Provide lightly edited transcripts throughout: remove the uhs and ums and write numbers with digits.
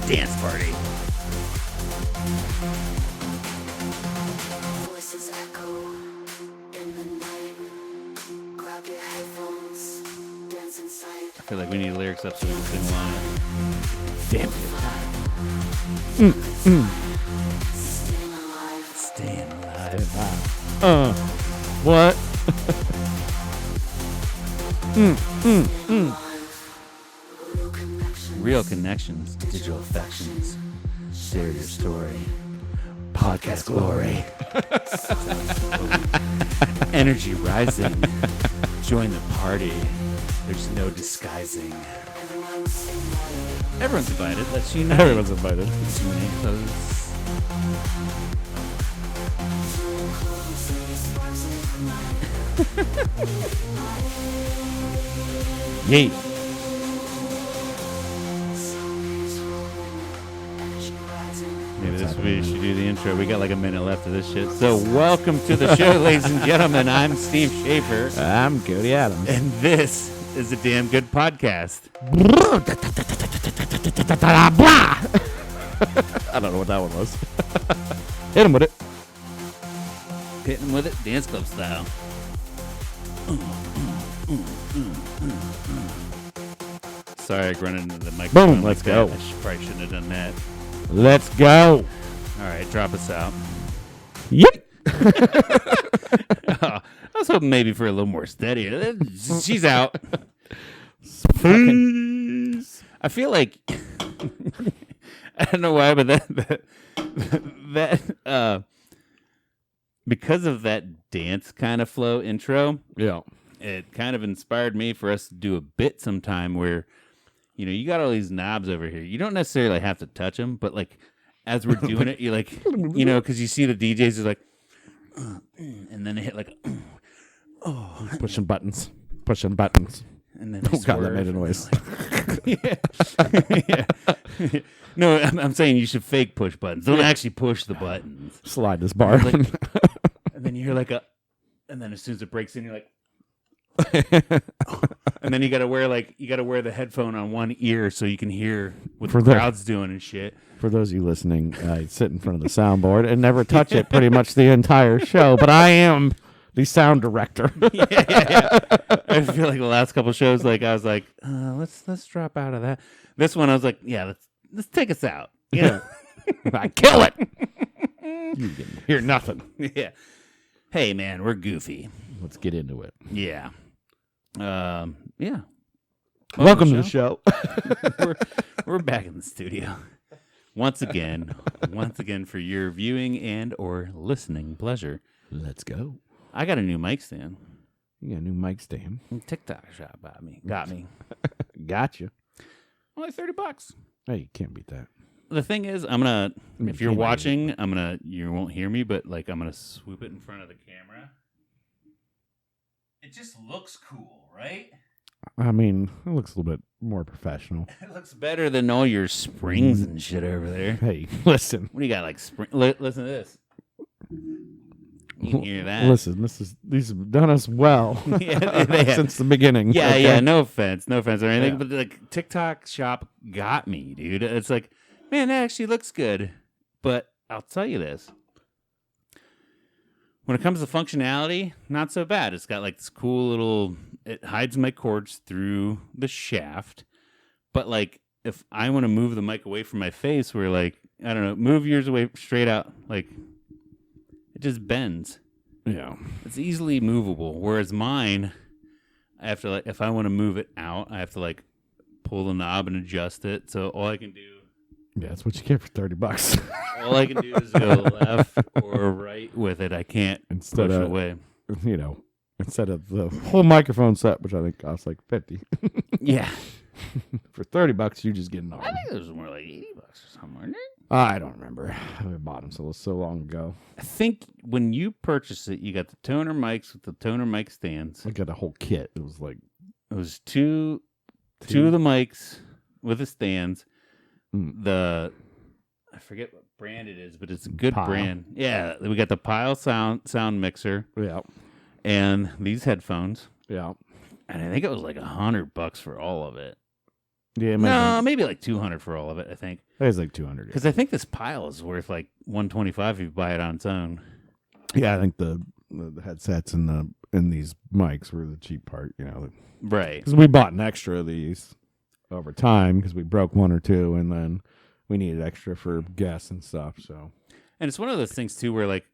dance party. Voices echo in the night. Grab your headphones, dance inside. I feel like we need lyrics up so we can sing along. Damn Staying alive. What? Real connections, digital affections. Share your story. Podcast glory. Energy rising. Join the party. There's no disguising. Everyone's invited. Let's unite. Everyone's invited. Let's unite close. Yay. Maybe this we should do the intro. We got like a minute left of this shit. So welcome to the show, ladies and gentlemen. I'm Steve Schaefer. I'm Cody Adams. And this is a damn good podcast. I don't know what that one was. Hit him with it. Hitting with it, dance club style. Sorry, I grunted into the microphone. Boom, let's like go. that. I probably shouldn't have done that. Let's go. All right, drop us out. Yep. I was hoping maybe for a little more steady. She's out. Please. I feel like I don't know why, but that because of that dance kind of flow intro, Yeah. it kind of inspired me for us to do a bit sometime where, you know, you got all these knobs over here. You don't necessarily have to touch them, but like as we're doing it, you're like, you know, because you see the DJs are like, and then they hit like, Pushing buttons. and then Oh, God, that made a noise. yeah. No, I'm saying you should fake push buttons. Don't actually push the buttons. Slide this bar. Like, and then you hear like and then as soon as it breaks in, you're like, and then you gotta wear the headphone on one ear so you can hear what the crowd's doing and shit. For those of you listening, I sit in front of the soundboard and never touch it pretty much the entire show, but I am the sound director. Yeah. I feel like the last couple shows, like I was like, let's drop out of that. This one, I was like, yeah, let's take us out. Yeah, I kill it. You can hear nothing. yeah. Hey, man, we're goofy. Let's get into it. Yeah. Yeah. Welcome to the show. we're back in the studio once again for your viewing and or listening pleasure. Let's go. I got a new mic stand. You got a new mic stand. TikTok shop got me. Gotcha. Only $30. Hey, you can't beat that. The thing is, if you're watching, you won't hear me, but like I'm gonna swoop it in front of the camera. It just looks cool, right? I mean, it looks a little bit more professional. It looks better than all your springs and shit over there. Hey, listen. What do you got, like spring? Listen to this. You can hear that. Listen, these have done us well since the beginning. Yeah, okay? yeah. No offense or anything, Yeah. but like TikTok shop got me, dude. It's like, man, that actually looks good. But I'll tell you this. When it comes to functionality, not so bad. It's got like this cool little, it hides my cords through the shaft. But like, if I want to move the mic away from my face, where like, I don't know, move yours away straight out, like, it just bends. Yeah. It's easily movable. Whereas mine, I have to like, if I want to move it out, I have to like pull the knob and adjust it. So all I can do, Yeah, that's what you get for $30. all I can do is go left or right with it. I can't Instead push of, it away. You know, instead of the whole microphone set, which I think costs like $50. Yeah. For $30, you just get an arm. I think it was more like $80 or something, wasn't it? I don't remember. I bought them so long ago. I think when you purchased it, you got the toner mics with the toner mic stands. I got a whole kit. It was like It was two of the mics with the stands. I forget what brand it is, but it's a good Pile. brand. Yeah, we got the Pile sound mixer. Yeah. And these headphones. Yeah. And I think it was like $100 for all of it. Yeah. No, maybe like $200 for all of it, I think. It's like 200. Because I think this pile is worth like $125 if you buy it on its own. Yeah, I think the headsets and these mics were the cheap part, Right. Because we bought an extra of these over time because we broke one or two, and then we needed extra for guests and stuff. So, and it's one of those things too where like,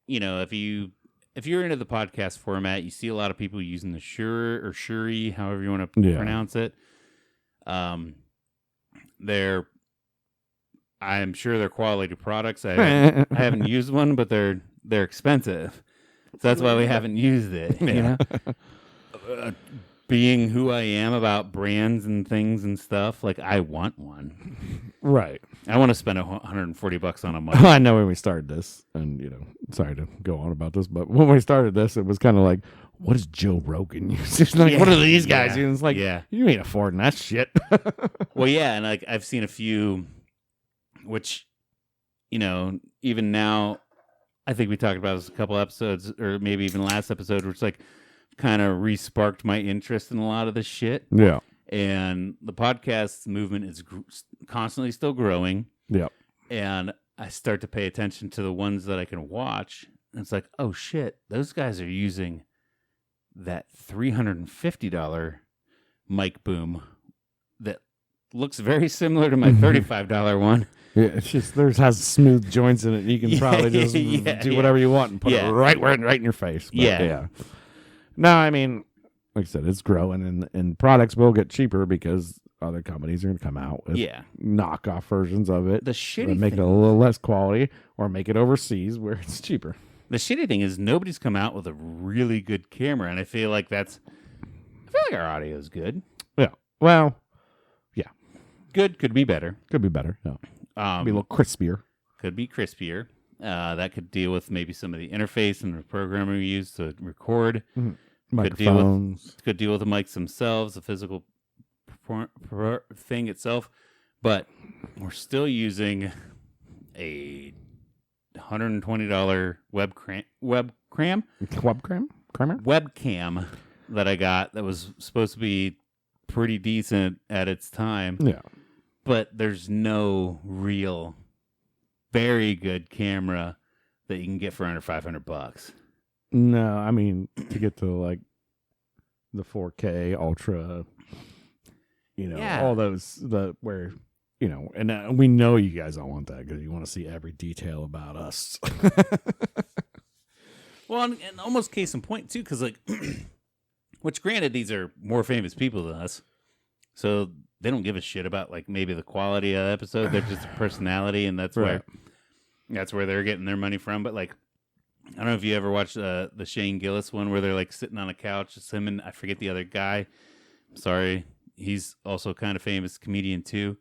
if you're into the podcast format, you see a lot of people using the Shure or Shuri, however you want to pronounce it. I'm sure they're quality products. I haven't used one, but they're expensive. So that's why we haven't used it. Being who I am about brands and things and stuff, like I want one. Right. I want to spend $140 on a mic. I know when we started this, and sorry to go on about this, but when we started this, it was kind of like, what does Joe Rogan use? It's like, what are these guys using? It's like, you ain't affording that shit. Well, yeah, and like I've seen a few, which, even now, I think we talked about this a couple episodes, or maybe even last episode, which like kind of re-sparked my interest in a lot of this shit. Yeah. And the podcast movement is constantly still growing. Yeah. And I start to pay attention to the ones that I can watch. And it's like, oh shit, those guys are using that $350 mic boom that looks very similar to my $35 one. Yeah, it's just has smooth joints in it. You can probably just do whatever you want and put it right in your face. But, yeah. No, I mean, like I said, it's growing, and products will get cheaper because other companies are going to come out with knockoff versions of it. The shitty make it a little less quality, or make it overseas where it's cheaper. The shitty thing is nobody's come out with a really good camera, and I feel like our audio is good. Yeah. Well, yeah. Good could be better. Could be better. Yeah. Be a little crispier. Could be crispier. That could deal with maybe some of the interface and the programming we use to record. Mm-hmm. Microphones. Could deal with the mics themselves, the physical thing itself. But we're still using a $120 webcam that I got that was supposed to be pretty decent at its time. Yeah. But there's no real very good camera that you can get for under $500. No, I mean, to get to like the 4K ultra, all those, where, and we know you guys don't want that because you want to see every detail about us. Well, and almost case in point too, because like, which granted, these are more famous people than us, so they don't give a shit about like maybe the quality of the episode. They're just a personality, and that's where they're getting their money from. But like, I don't know if you ever watched the Shane Gillis one where they're like sitting on a couch. It's him and I forget the other guy. Sorry, he's also kind of famous comedian too.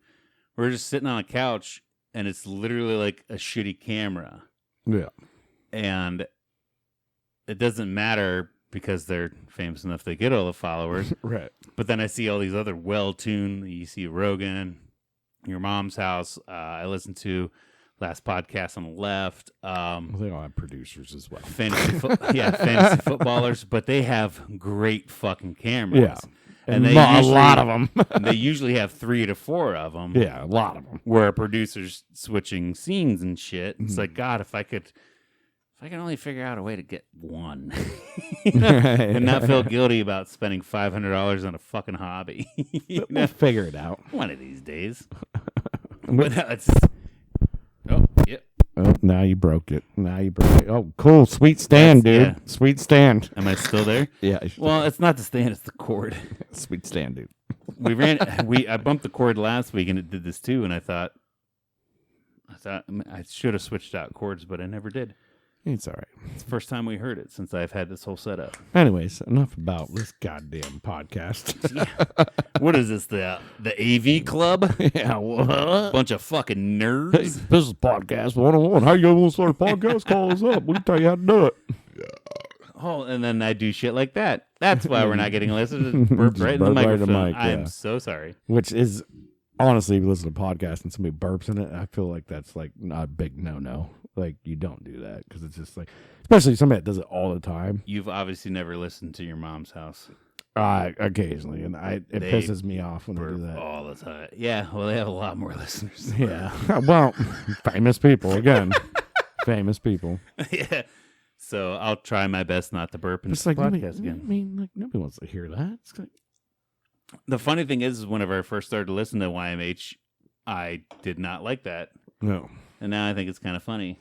We're just sitting on a couch, and it's literally like a shitty camera. Yeah, and it doesn't matter because they're famous enough they get all the followers. Right. But then I see all these other well-tuned. You see Rogan, Your Mom's House. I listened to last podcast on the left. They all have producers as well. Fantasy footballers, but they have great fucking cameras. Yeah. And a lot of them. They usually have 3 to 4 of them. Yeah, a lot of them. Where a producer's switching scenes and shit. It's like, God, if I could only figure out a way to get one and not feel guilty about spending $500 on a fucking hobby. We'll figure it out. One of these days. But it's... Oh, yep. Oh, now you broke it. Oh, cool. Sweet stand, dude. Yeah. Sweet stand. Am I still there? Yeah. Well, it's not the stand, it's the cord. Sweet stand, dude. I bumped the cord last week and it did this too, and I thought I should have switched out cords, but I never did. It's all right. It's the first time we heard it since I've had this whole setup. Anyways, enough about this goddamn podcast. Yeah. What is this, the AV Club? Yeah, what? Bunch of fucking nerds. Hey, this is Podcast 101. How you want to start a podcast? Call us up. We'll tell you how to do it. Oh, and then I do shit like that. That's why we're not getting listened. Burp right in the burp right in microphone. the mic, I am yeah. so sorry. Which is, honestly, if you listen to a podcast and somebody burps in it, I feel like that's like not a big no-no. Like, you don't do that because it's just like, especially somebody that does it all the time. You've obviously never listened to Your Mom's House. Occasionally, and it pisses me off when they do that all the time. Yeah, well, they have a lot more listeners. Yeah, well, famous people again. Famous people. Yeah. So I'll try my best not to burp in It's the like podcast nobody, again. I mean, like nobody wants to hear that. It's like, The funny thing is, whenever I first started to listen to YMH, I did not like that, no, and now I think it's kind of funny.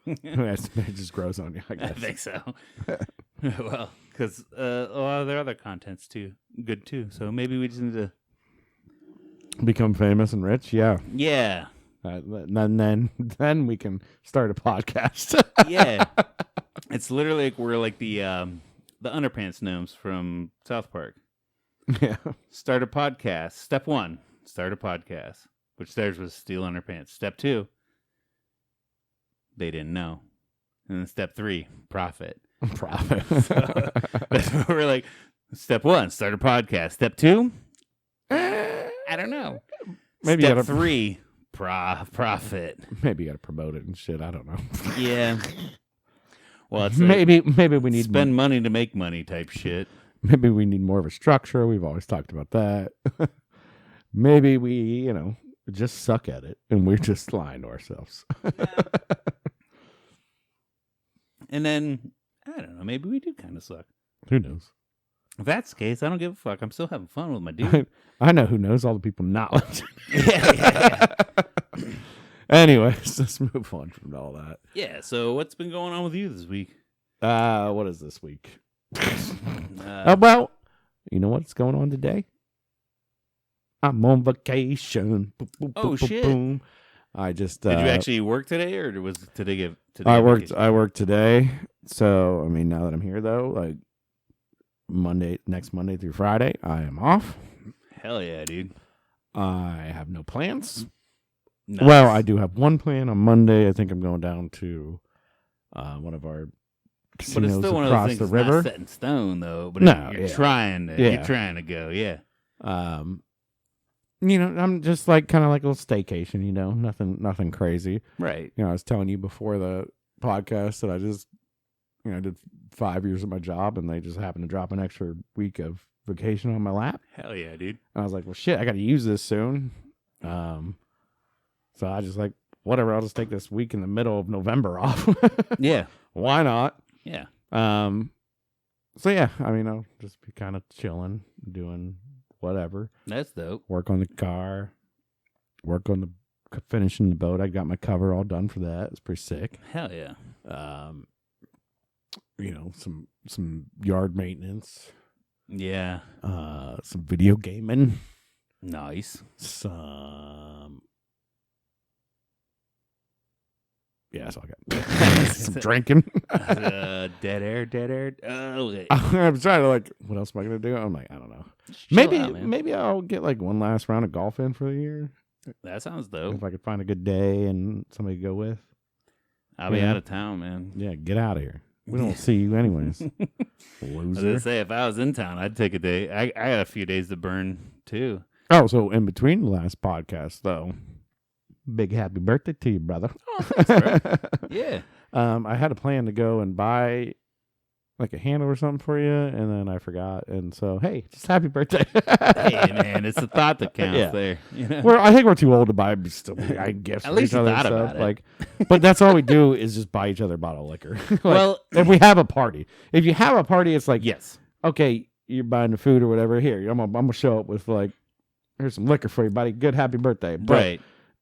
it just grows on you. I I guess. think so. Well, because a lot of their other content's good too. So maybe we just need to Become famous and rich. Yeah. Yeah. Then we can start a podcast. Yeah. It's literally like we're like the underpants gnomes from South Park. Yeah. Start a podcast. Step 1, start a podcast. Which theirs was steal underpants. Step 2, they didn't know. And then step 3, profit. Profit. So, that's what we're like, step 1, start a podcast. Step 2, I don't know. Maybe Step 3, profit. Maybe you got to promote it and shit. I don't know. Yeah. Well, it's maybe we need spend money to make money type shit. Maybe we need more of a structure. We've always talked about that. Maybe we, just suck at it and we're just lying to ourselves. And then, I don't know, maybe we do kind of suck. Who knows? If that's the case, I don't give a fuck. I'm still having fun with my dude. I know who knows. All the people not listening. Yeah. Anyways, let's move on from all that. Yeah, so what's been going on with you this week? What is this week? Well, you know what's going on today? I'm on vacation. Boom, boom, Oh, boom, shit. Boom. I just did you actually work today, or was today I worked. vacation? I worked today. So I mean, now that I'm here, though, like next Monday through Friday, I am off. Hell yeah, dude. I have no plans. Nice. Well, I do have one plan on Monday. I think I'm going down to one of our but it's casinos still one of those across things the that's river. not set in stone, though. But No, you're yeah. trying to. Yeah. You're trying to go. Yeah. I'm just like kind of like a little staycation. Nothing crazy. Right. I was telling you before the podcast that I just, I did 5 years of my job, and they just happened to drop an extra week of vacation on my lap. Hell yeah, dude. And I was like, well, shit, I got to use this soon. So I just like, whatever, I'll just take this week in the middle of November off. Yeah. Why not? Yeah. So yeah, I mean, I'll just be kind of chilling, doing whatever. That's dope. Work on the car, finishing the boat. I got my cover all done for that. It's pretty sick. Hell yeah. Some yard maintenance. Yeah. Some video gaming. Nice. Some. Yeah, that's all I got. Some drinking. Dead air. Okay. I'm trying to what else am I going to do? I'm like, I don't know. Maybe I'll get one last round of golf in for the year. That sounds dope. If I could find a good day and somebody to go with. I'll be out of town, man. Yeah, get out of here. We don't see you anyways. I was Loser. gonna say, if I was in town, I'd take a day. I got a few days to burn too. Oh, so in between the last podcast, though, big happy birthday to you, brother. Oh, thanks, bro. Yeah. I had a plan to go and buy a handle or something for you, and then I forgot. And so, hey, just happy birthday. Hey, man, it's the thought that counts there. I think we're too old to buy gifts At for least each other you and thought stuff. about it. But that's all we do is just buy each other a bottle of liquor. Well, if we have a party. If you have a party, it's like, yes. Okay, you're buying the food or whatever. Here, I'm gonna show up with here's some liquor for you, buddy. Good happy birthday. But, Right.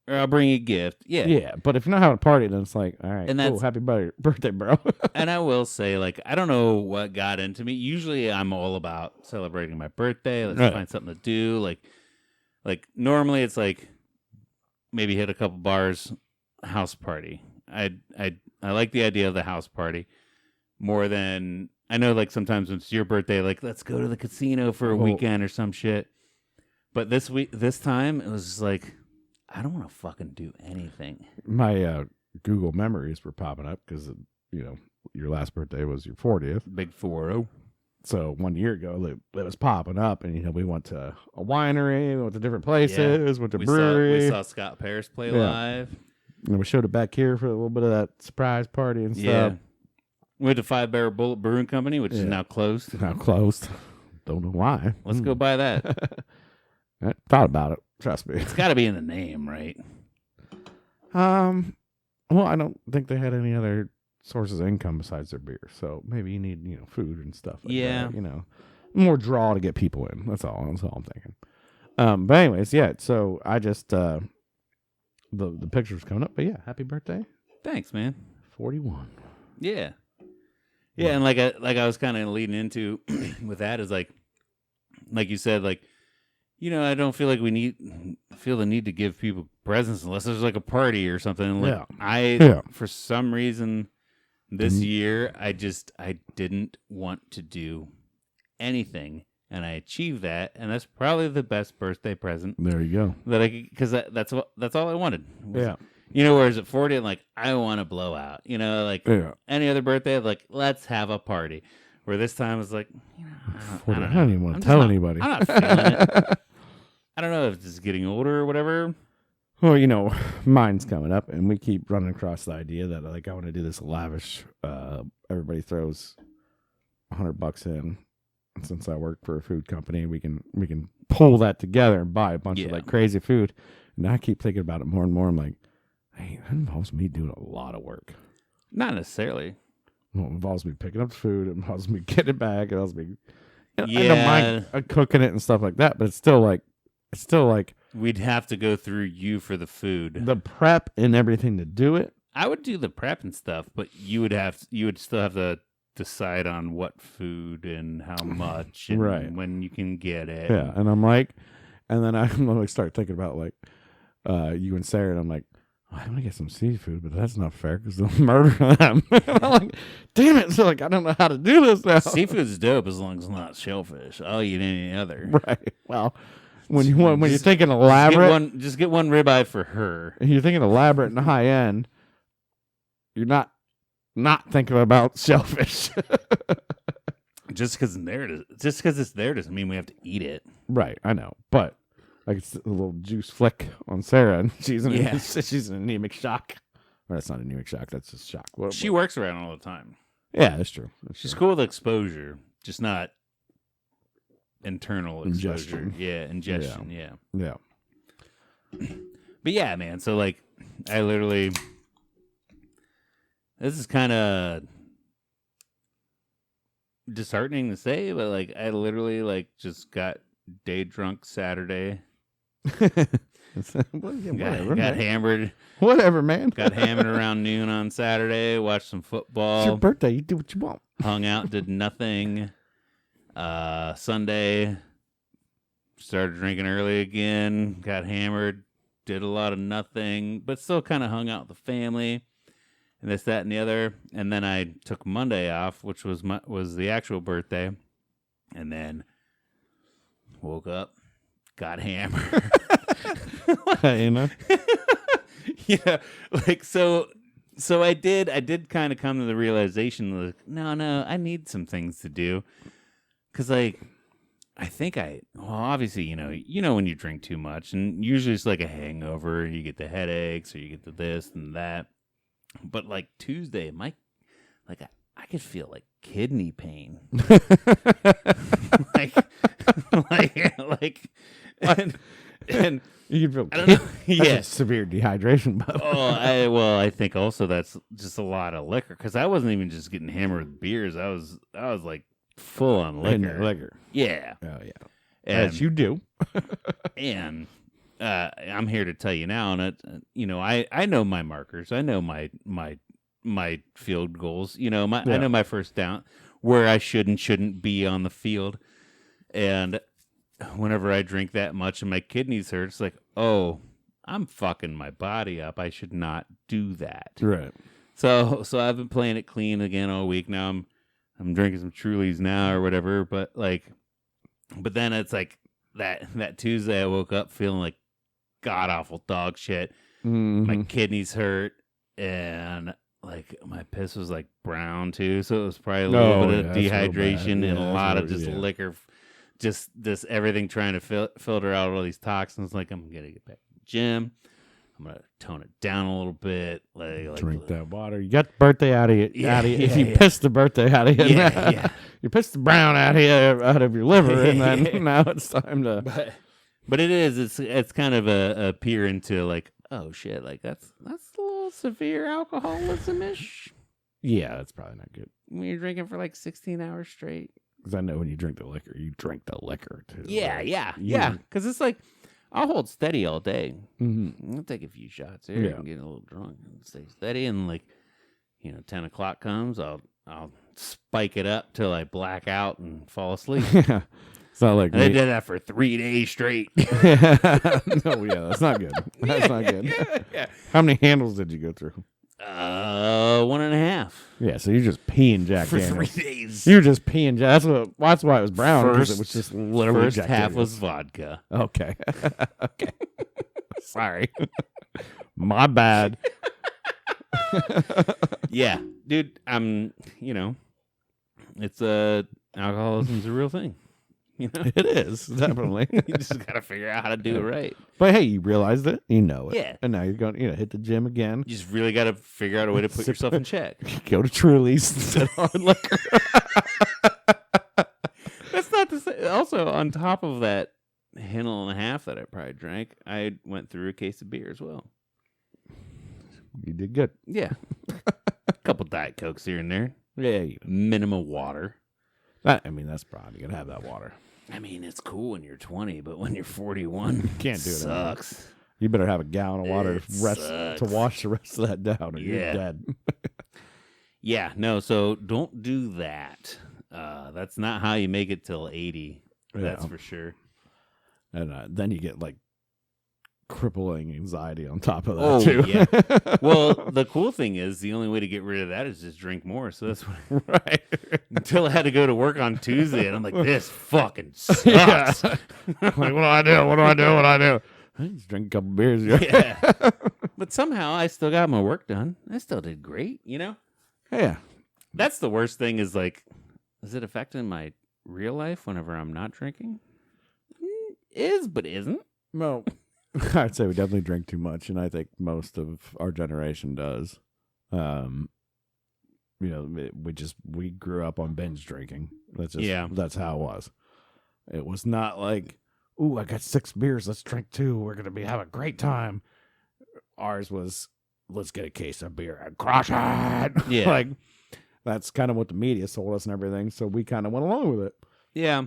Or I'll bring you a gift. Yeah. Yeah, but if you're not having a party, then it's like, all right, And cool, happy birthday, bro. And I will say, I don't know what got into me. Usually I'm all about celebrating my birthday. Let's Right. find something to do. Like normally it's maybe hit a couple bars, house party. I like the idea of the house party more than I know sometimes when it's your birthday, let's go to the casino for a weekend or some shit. But this time it was just I don't want to fucking do anything. My Google memories were popping up because your last birthday was your 40th. Big 4-0. So 1 year ago, it was popping up, and we went to a winery, we went to different places, went to brewery. We saw Scott Paris play live. And we showed it back here for a little bit of that surprise party and stuff. Yeah. We went to 5 Barrel Bullet Brewing Company, which is now closed. Now closed. Don't know why. Let's go buy that. I thought about it. Trust me. It's got to be in the name, right? Well, I don't think they had any other sources of income besides their beer. So maybe you need, food and stuff like that, more draw to get people in. That's all I'm thinking. But anyways, yeah, so I just the picture's coming up, but yeah, happy birthday. Thanks, man. 41. Yeah. Yeah, and like I was kind of leading into with that is like you said, like, I don't feel like feel the need to give people presents unless there's like a party or something. Like for some reason this year I didn't want to do anything, and I achieved that, and that's probably the best birthday present. There you go. Because that's all I wanted. Yeah. Whereas at 40, I'm like, I want to blow out. Any other birthday, I'm like, let's have a party. Where this time it's like, I don't even want to tell anybody. I'm not feeling it. I don't know if it's getting older or whatever. Well, mine's coming up, and we keep running across the idea that I want to do this lavish. Everybody throws $100 in. And since I work for a food company, we can pull that together and buy a bunch of like crazy food. And I keep thinking about it more and more. I'm like, hey, that involves me doing a lot of work. Not necessarily. Well, it involves me picking up the food. It involves me getting it back. It involves me. I don't mind cooking it and stuff like that, but it's still like we'd have to go through you for the food, the prep and everything to do it. I would do the prep and stuff, but you would still have to decide on what food and how much and when you can get it. Yeah, and I'm like, and then I'm like start thinking about like you and Sarah, and I'm like, I want to get some seafood, but that's not fair because they'll murder them. I'm like, damn it! So like, I don't know how to do this now. Seafood's dope as long as it's not shellfish. I'll eat any other. Right. Well, when you're thinking elaborate, just get one ribeye for her. And you're thinking elaborate and high end. You're not thinking about shellfish. Just because it's there doesn't mean we have to eat it. Right. I know, but. Like it's a little juice flick on Sarah, and she's in anemic shock. Or that's not anemic shock. That's just shock. She works around all the time. Yeah, that's true. She's cool with exposure, just not internal exposure. Ingestion. Yeah, ingestion. Yeah. But yeah, man. So like, I literally, this is kind of disheartening to say, but like, I literally like just got day drunk Saturday. Whatever, got hammered. Whatever, man. Got hammered around noon on Saturday. Watched some football. It's your birthday. You do what you want. Hung out, did nothing. Sunday, started drinking early again. Got hammered. Did a lot of nothing, but still kind of hung out with the family. And this, that, and the other. And then I took Monday off, which was the actual birthday. And then woke up. Got hammered. Yeah, like so I did kind of come to the realization like, no, I need some things to do, because like I think obviously you know when you drink too much, and usually it's like a hangover, you get the headaches or you get the this and that, but like Tuesday I could feel like kidney pain. and you feel I don't know. Yeah, severe dehydration. I think also that's just a lot of liquor, because I wasn't even just getting hammered with beers. I was like full on liquor. Yeah. Oh yeah. As you do. And I'm here to tell you now, and I know my markers. I know my field goals. I know my first down, where I should and shouldn't be on the field. And whenever I drink that much and my kidneys hurt, it's like, oh, I'm fucking my body up. I should not do that. Right. So I've been playing it clean again all week. Now I'm drinking some Trulies now or whatever. But then it's like that Tuesday I woke up feeling like god awful dog shit. Mm-hmm. My kidneys hurt, and like my piss was like brown too. So it was probably a little bit of dehydration and a lot of just liquor. Just this everything trying to filter out all these toxins. Like, I'm gonna get back to the gym. I'm gonna tone it down a little bit. Drink that water. You got the birthday out of you. If you yeah. piss the birthday out of you, Yeah. you piss the brown out of your liver, and then now it's time to. But it is. It's kind of a peer into like, oh shit, like that's a little severe alcoholism ish. Yeah, that's probably not good. When you're drinking for like 16 hours straight. Because I know when you drink the liquor, you drink the liquor too. Yeah, right? yeah. Because it's like, I'll hold steady all day. Mm-hmm. I'll take a few shots here and get a little drunk and stay steady. And like, 10 o'clock comes, I'll spike it up till I black out and fall asleep. Yeah. It's not like and I did that for 3 days straight. No, yeah, that's not good. That's not good. Yeah. How many handles did you go through? 1.5. Yeah, so you're just peeing Jack For Daniels. 3 days. You're just peeing Jack. That's why it was brown. Because it was just literally First Jack half Daniels. was vodka. Okay. Okay. Sorry. My bad. Yeah, dude. It's alcoholism's a real thing. It is, definitely. You just gotta figure out how to do it right. But hey, you realized it. You know it. Yeah. And now you're going to hit the gym again. You just really gotta figure out a way to put yourself in check. Go to Truly's instead of hard liquor. That's not to say. Also, on top of that handle and a half that I probably drank, I went through a case of beer as well. You did good. Yeah. A couple Diet Cokes here and there. Yeah. Minimum water. That's broad. You got to have that water. I mean, it's cool when you're 20, but when you're 41, can't do it. Sucks. You better have a gallon of water It to wash the rest of that down, or you're dead. Yeah, no, so don't do that. That's not how you make it till 80. That's for sure. And then you get like crippling anxiety on top of that too. Yeah. Well, the cool thing is the only way to get rid of that is just drink more. So that's what right. Until I had to go to work on Tuesday, and I'm like, this fucking sucks. Yeah. Like, what do I do? What do I do? What do I do? I just drink a couple beers. Yeah. But somehow I still got my work done. I still did great, Yeah. That's the worst thing is like, is it affecting my real life whenever I'm not drinking? Is, but isn't. No. I'd say we definitely drink too much, and I think most of our generation does. We grew up on binge drinking. That's how it was. It was not like, ooh, I got 6 beers, let's drink 2. We're gonna have a great time. Ours was, let's get a case of beer and crush it. Yeah, like that's kind of what the media sold us and everything. So we kind of went along with it. Yeah.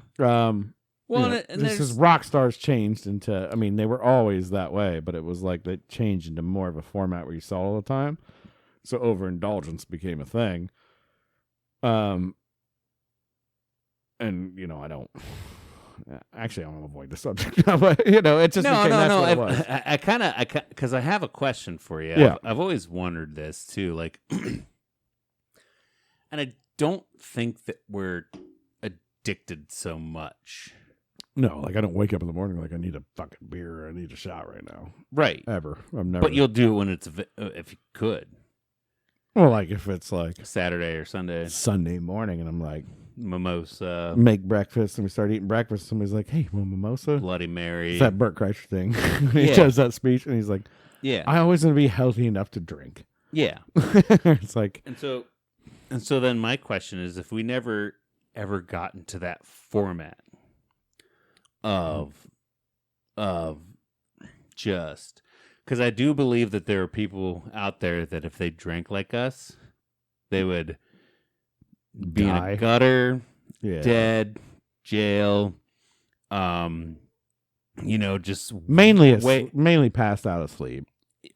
Well, this is rock stars changed into. I mean, they were always that way, but it was like they changed into more of a format where you saw all the time. So overindulgence became a thing. And I don't. Actually, I want to avoid the subject, but it just became that's what it was. I kind of because I have a question for you. Yeah. I've always wondered this too, like, and I don't think that we're addicted so much. No, like I don't wake up in the morning like I need a fucking beer or I need a shot right now. Right. Ever. I've never. But you'll do it when it's if you could. Well, like if it's like Saturday or Sunday morning, and I'm like mimosa, make breakfast, and we start eating breakfast. Somebody's like, "Hey, well, mimosa, Bloody Mary." It's that Burt Kreischer thing. He does that speech, and he's like, "Yeah, I always want to be healthy enough to drink." Yeah. It's like, and so then my question is, if we never ever got into that format of just because I do believe that there are people out there that if they drank like us, they would be die. in a gutter, dead, jail, just mainly passed out asleep,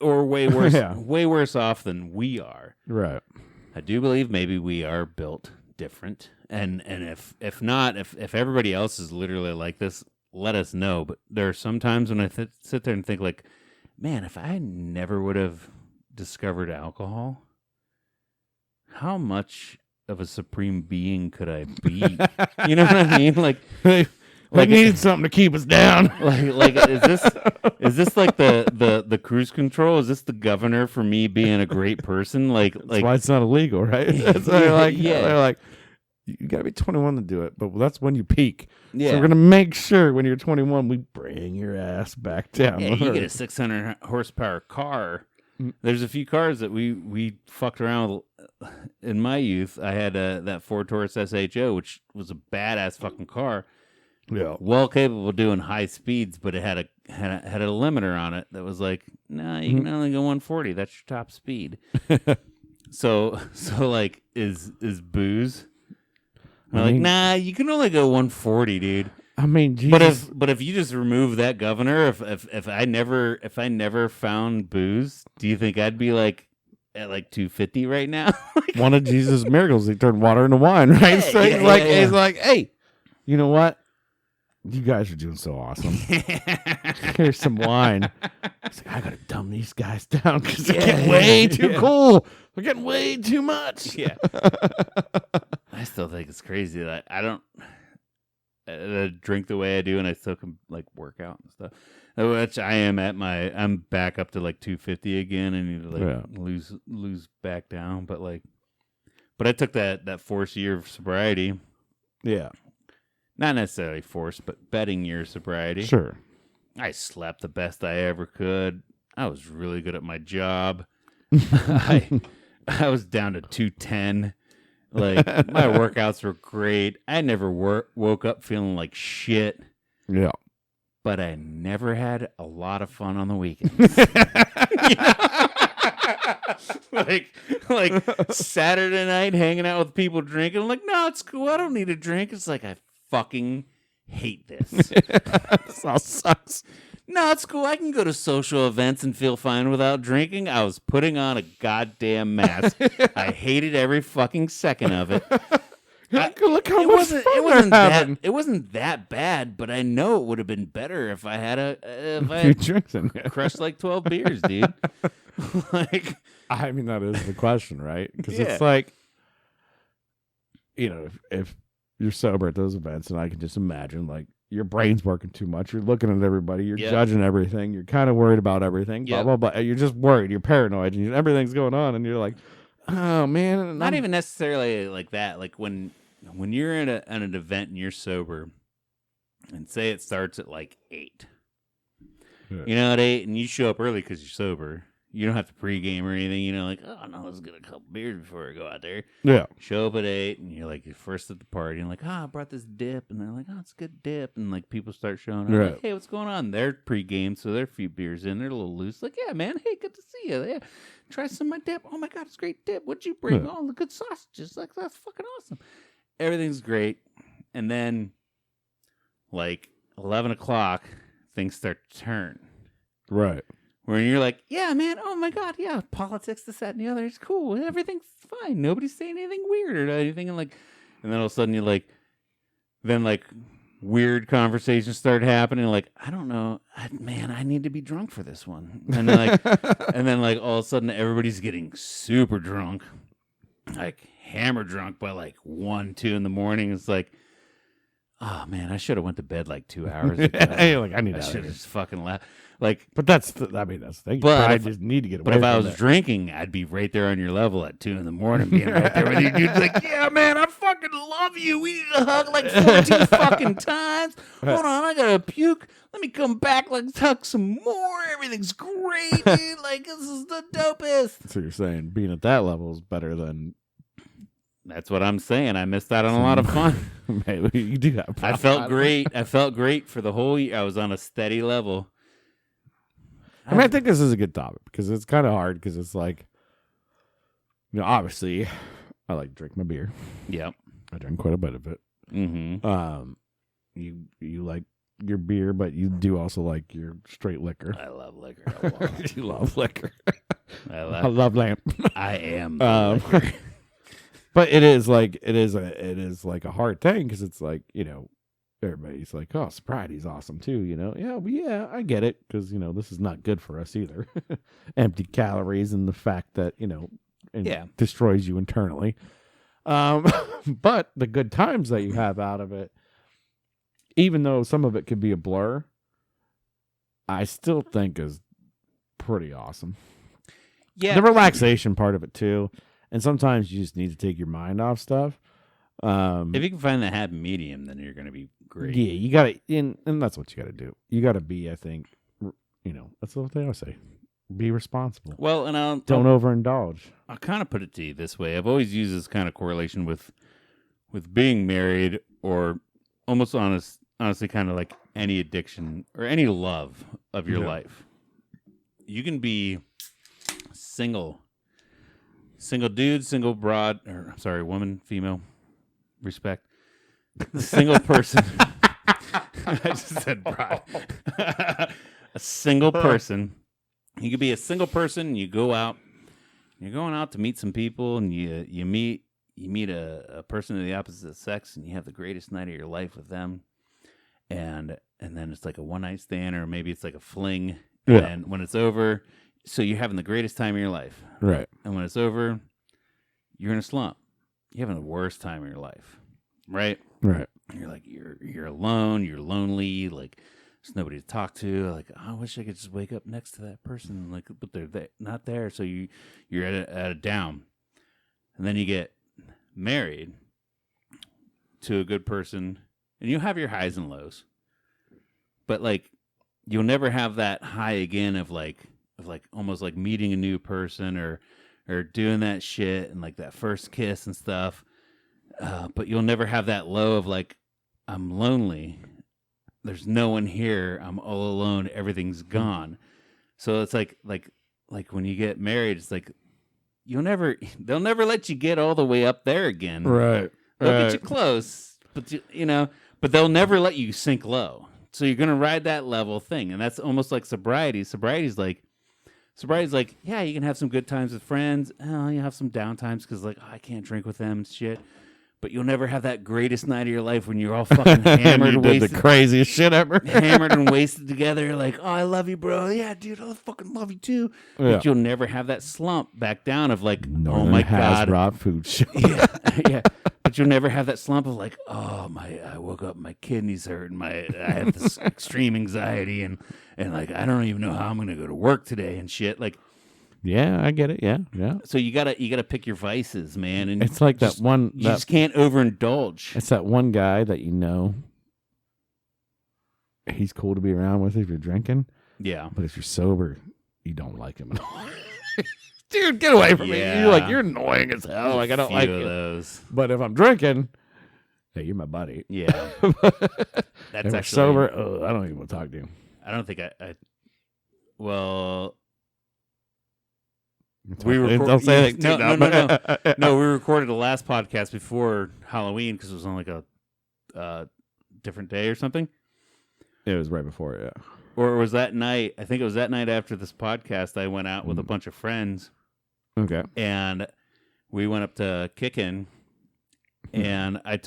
or way worse, way worse off than we are. Right. I do believe maybe we are built different, and if not, if everybody else is literally like this, let us know. But there are some times when I sit there and think like, man, if I never would have discovered alcohol, how much of a supreme being could I be? You know what I mean? Like we needed something to keep us down. Like is this like the cruise control? Is this the governor for me being a great person? Like That's why it's not illegal, right? That's why they're like, you got to be 21 to do it, but that's when you peak. Yeah. So we're gonna make sure when you're 21, we bring your ass back down. Yeah, you get a 600 horsepower car. There's a few cars that we fucked around with in my youth. I had that Ford Taurus SHO, which was a badass fucking car. Yeah. Well capable of doing high speeds, but it had a limiter on it that was like, nah, you can only go 140. That's your top speed. so like, is booze? I'm like, nah, you can only go 140, dude. I mean, Jesus. But if you just remove that governor, if I never found booze, do you think I'd be like at like 250 right now? One of Jesus' miracles, he turned water into wine, right? So he's like, hey, you know what? You guys are doing so awesome. Here's some wine. He's like, I gotta dumb these guys down because they're getting way too cool. They're getting way too much. Yeah. I still think it's crazy that I don't drink the way I do, and I still can like work out and stuff. Which I'm back up to like 250 again. I need to like lose back down, but I took that forced year of sobriety. Yeah. Not necessarily forced, but betting year sobriety. Sure. I slept the best I ever could. I was really good at my job. I was down to 210. Like, my workouts were great. I never woke up feeling like shit. Yeah. But I never had a lot of fun on the weekends. like Saturday night hanging out with people drinking. I'm like, no, it's cool. I don't need a drink. It's like, I fucking hate this. This all sucks. No, it's cool. I can go to social events and feel fine without drinking. I was putting on a goddamn mask. I hated every fucking second of it. Look how much fun it wasn't that bad, but I know it would have been better if I had crushed like 12 beers, dude. Like, I mean, that is the question, right? Because it's like, you know, if you're sober at those events, and I can just imagine, like, your brain's working too much. You're looking at everybody. You're judging everything. You're kind of worried about everything. Blah, blah, blah. You're just worried. You're paranoid. And everything's going on. And you're like, oh, man. Not even necessarily like that. Like, when you're at an event and you're sober, and say it starts at, like, 8. Yeah. You know, at 8, and you show up early because you're sober. You don't have to pregame or anything. You know, like, oh, no, let's get a couple beers before I go out there. Yeah. Show up at 8, and you're like, you're first at the party. And like, I brought this dip. And they're like, oh, it's a good dip. And like, people start showing up. Right. Like, hey, what's going on? They're pregame, so they're a few beers in. They're a little loose. Like, yeah, man. Hey, good to see you. Yeah. Try some of my dip. Oh, my God, it's great dip. What'd you bring? All the good sausages. Like, that's fucking awesome. Everything's great. And then, like, 11 o'clock, things start to turn. Right. Where you're like, yeah, man, oh my God, yeah, politics, this, that, and the other, it's cool. Everything's fine. Nobody's saying anything weird or anything. And then all of a sudden you're like, weird conversations start happening. Like, I don't know, I need to be drunk for this one. And then all of a sudden everybody's getting super drunk, like hammer drunk by like 1, 2 in the morning. It's like, oh man, I should have went to bed like 2 hours ago. I should have just fucking left. Like, but that's the thing. But I just need to get away. But if I was drinking, I'd be right there on your level at 2 in the morning, being right there with you, dude. Like, yeah, man, I fucking love you. We need to hug like 14 fucking times. Hold on, I gotta puke. Let me come back, like hug some more. Everything's great, dude. Like, this is the dopest. So you're saying being at that level is better than? That's what I'm saying. I missed out on a lot of fun. Maybe you do have. I felt great. I felt great for the whole year. I was on a steady level. I mean, I think this is a good topic because it's kind of hard because it's like, you know, obviously, I like to drink my beer. Yep, I drink quite a bit of it. Mm-hmm. You like your beer, but you do also like your straight liquor. I love liquor. You love liquor. I love lamp. I am. Liquor. But it is like a hard thing because it's like, you know, everybody's like, oh, sobriety's awesome too, you know. Yeah, I get it because, you know, this is not good for us either. Empty calories and the fact that, you know, destroys you internally. But the good times that you have out of it, even though some of it could be a blur, I still think is pretty awesome. Yeah, the relaxation part of it too. And sometimes you just need to take your mind off stuff. If you can find the happy medium, then you're going to be great. Yeah, you got to, and that's what you got to do. You got to be, I think, that's what they always say. Be responsible. Well, and don't overindulge. I'll kind of put it to you this way. I've always used this kind of correlation with being married, or almost honestly, kind of like any addiction or any love of your life. You can be single dude, single broad, or sorry, woman, female, respect. Single person. I just said broad. A single person. You could be a single person, and you go out. You're going out to meet some people, and you meet a person of the opposite sex, and you have the greatest night of your life with them. And then it's like a one night stand, or maybe it's like a fling. Yeah. And when it's over, so you're having the greatest time of your life. Right. And when it's over, you're in a slump. You're having the worst time of your life. Right? Right. You're like, you're alone, you're lonely, like there's nobody to talk to. Like, oh, I wish I could just wake up next to that person, like, but they're not there. So you're at a down. And then you get married to a good person, and you'll have your highs and lows. But like, you'll never have that high again of like almost like meeting a new person or doing that shit and like that first kiss and stuff. But you'll never have that low of like, I'm lonely. There's no one here. I'm all alone. Everything's gone. So it's like when you get married, it's like they'll never let you get all the way up there again. Right. They'll get you close, but but they'll never let you sink low. So you're gonna ride that level thing, and that's almost like sobriety. Sobriety's like, yeah, you can have some good times with friends. Oh, you have some down times because like, oh, I can't drink with them, shit. But you'll never have that greatest night of your life when you're all fucking hammered, you did the craziest shit ever, hammered and wasted together. Like, oh, I love you, bro. Yeah, dude, I fucking love you too. Yeah. But you'll never have that slump back down of like, Northern oh my god, raw food shit. yeah. But you'll never have that slump of like, oh I woke up, my kidneys hurt, and I have this extreme anxiety, and like I don't even know how I'm gonna go to work today and shit. Like, yeah, I get it. Yeah. so you gotta pick your vices, man. And it's like that one. You just can't overindulge. It's that one guy that he's cool to be around with if you're drinking. Yeah, but if you're sober, you don't like him at all. Dude, get away from me! You're annoying as hell. Like I don't like those. But if I'm drinking, hey, you're my buddy. Yeah, that's actually sober. I don't even want to talk to you. I don't think I well. Don't say that. No, we recorded the last podcast before Halloween because it was on like a different day or something. It was right before it, yeah. Or it was that night. I think it was that night after this podcast. I went out with a bunch of friends. Okay. And we went up to Kickin', and I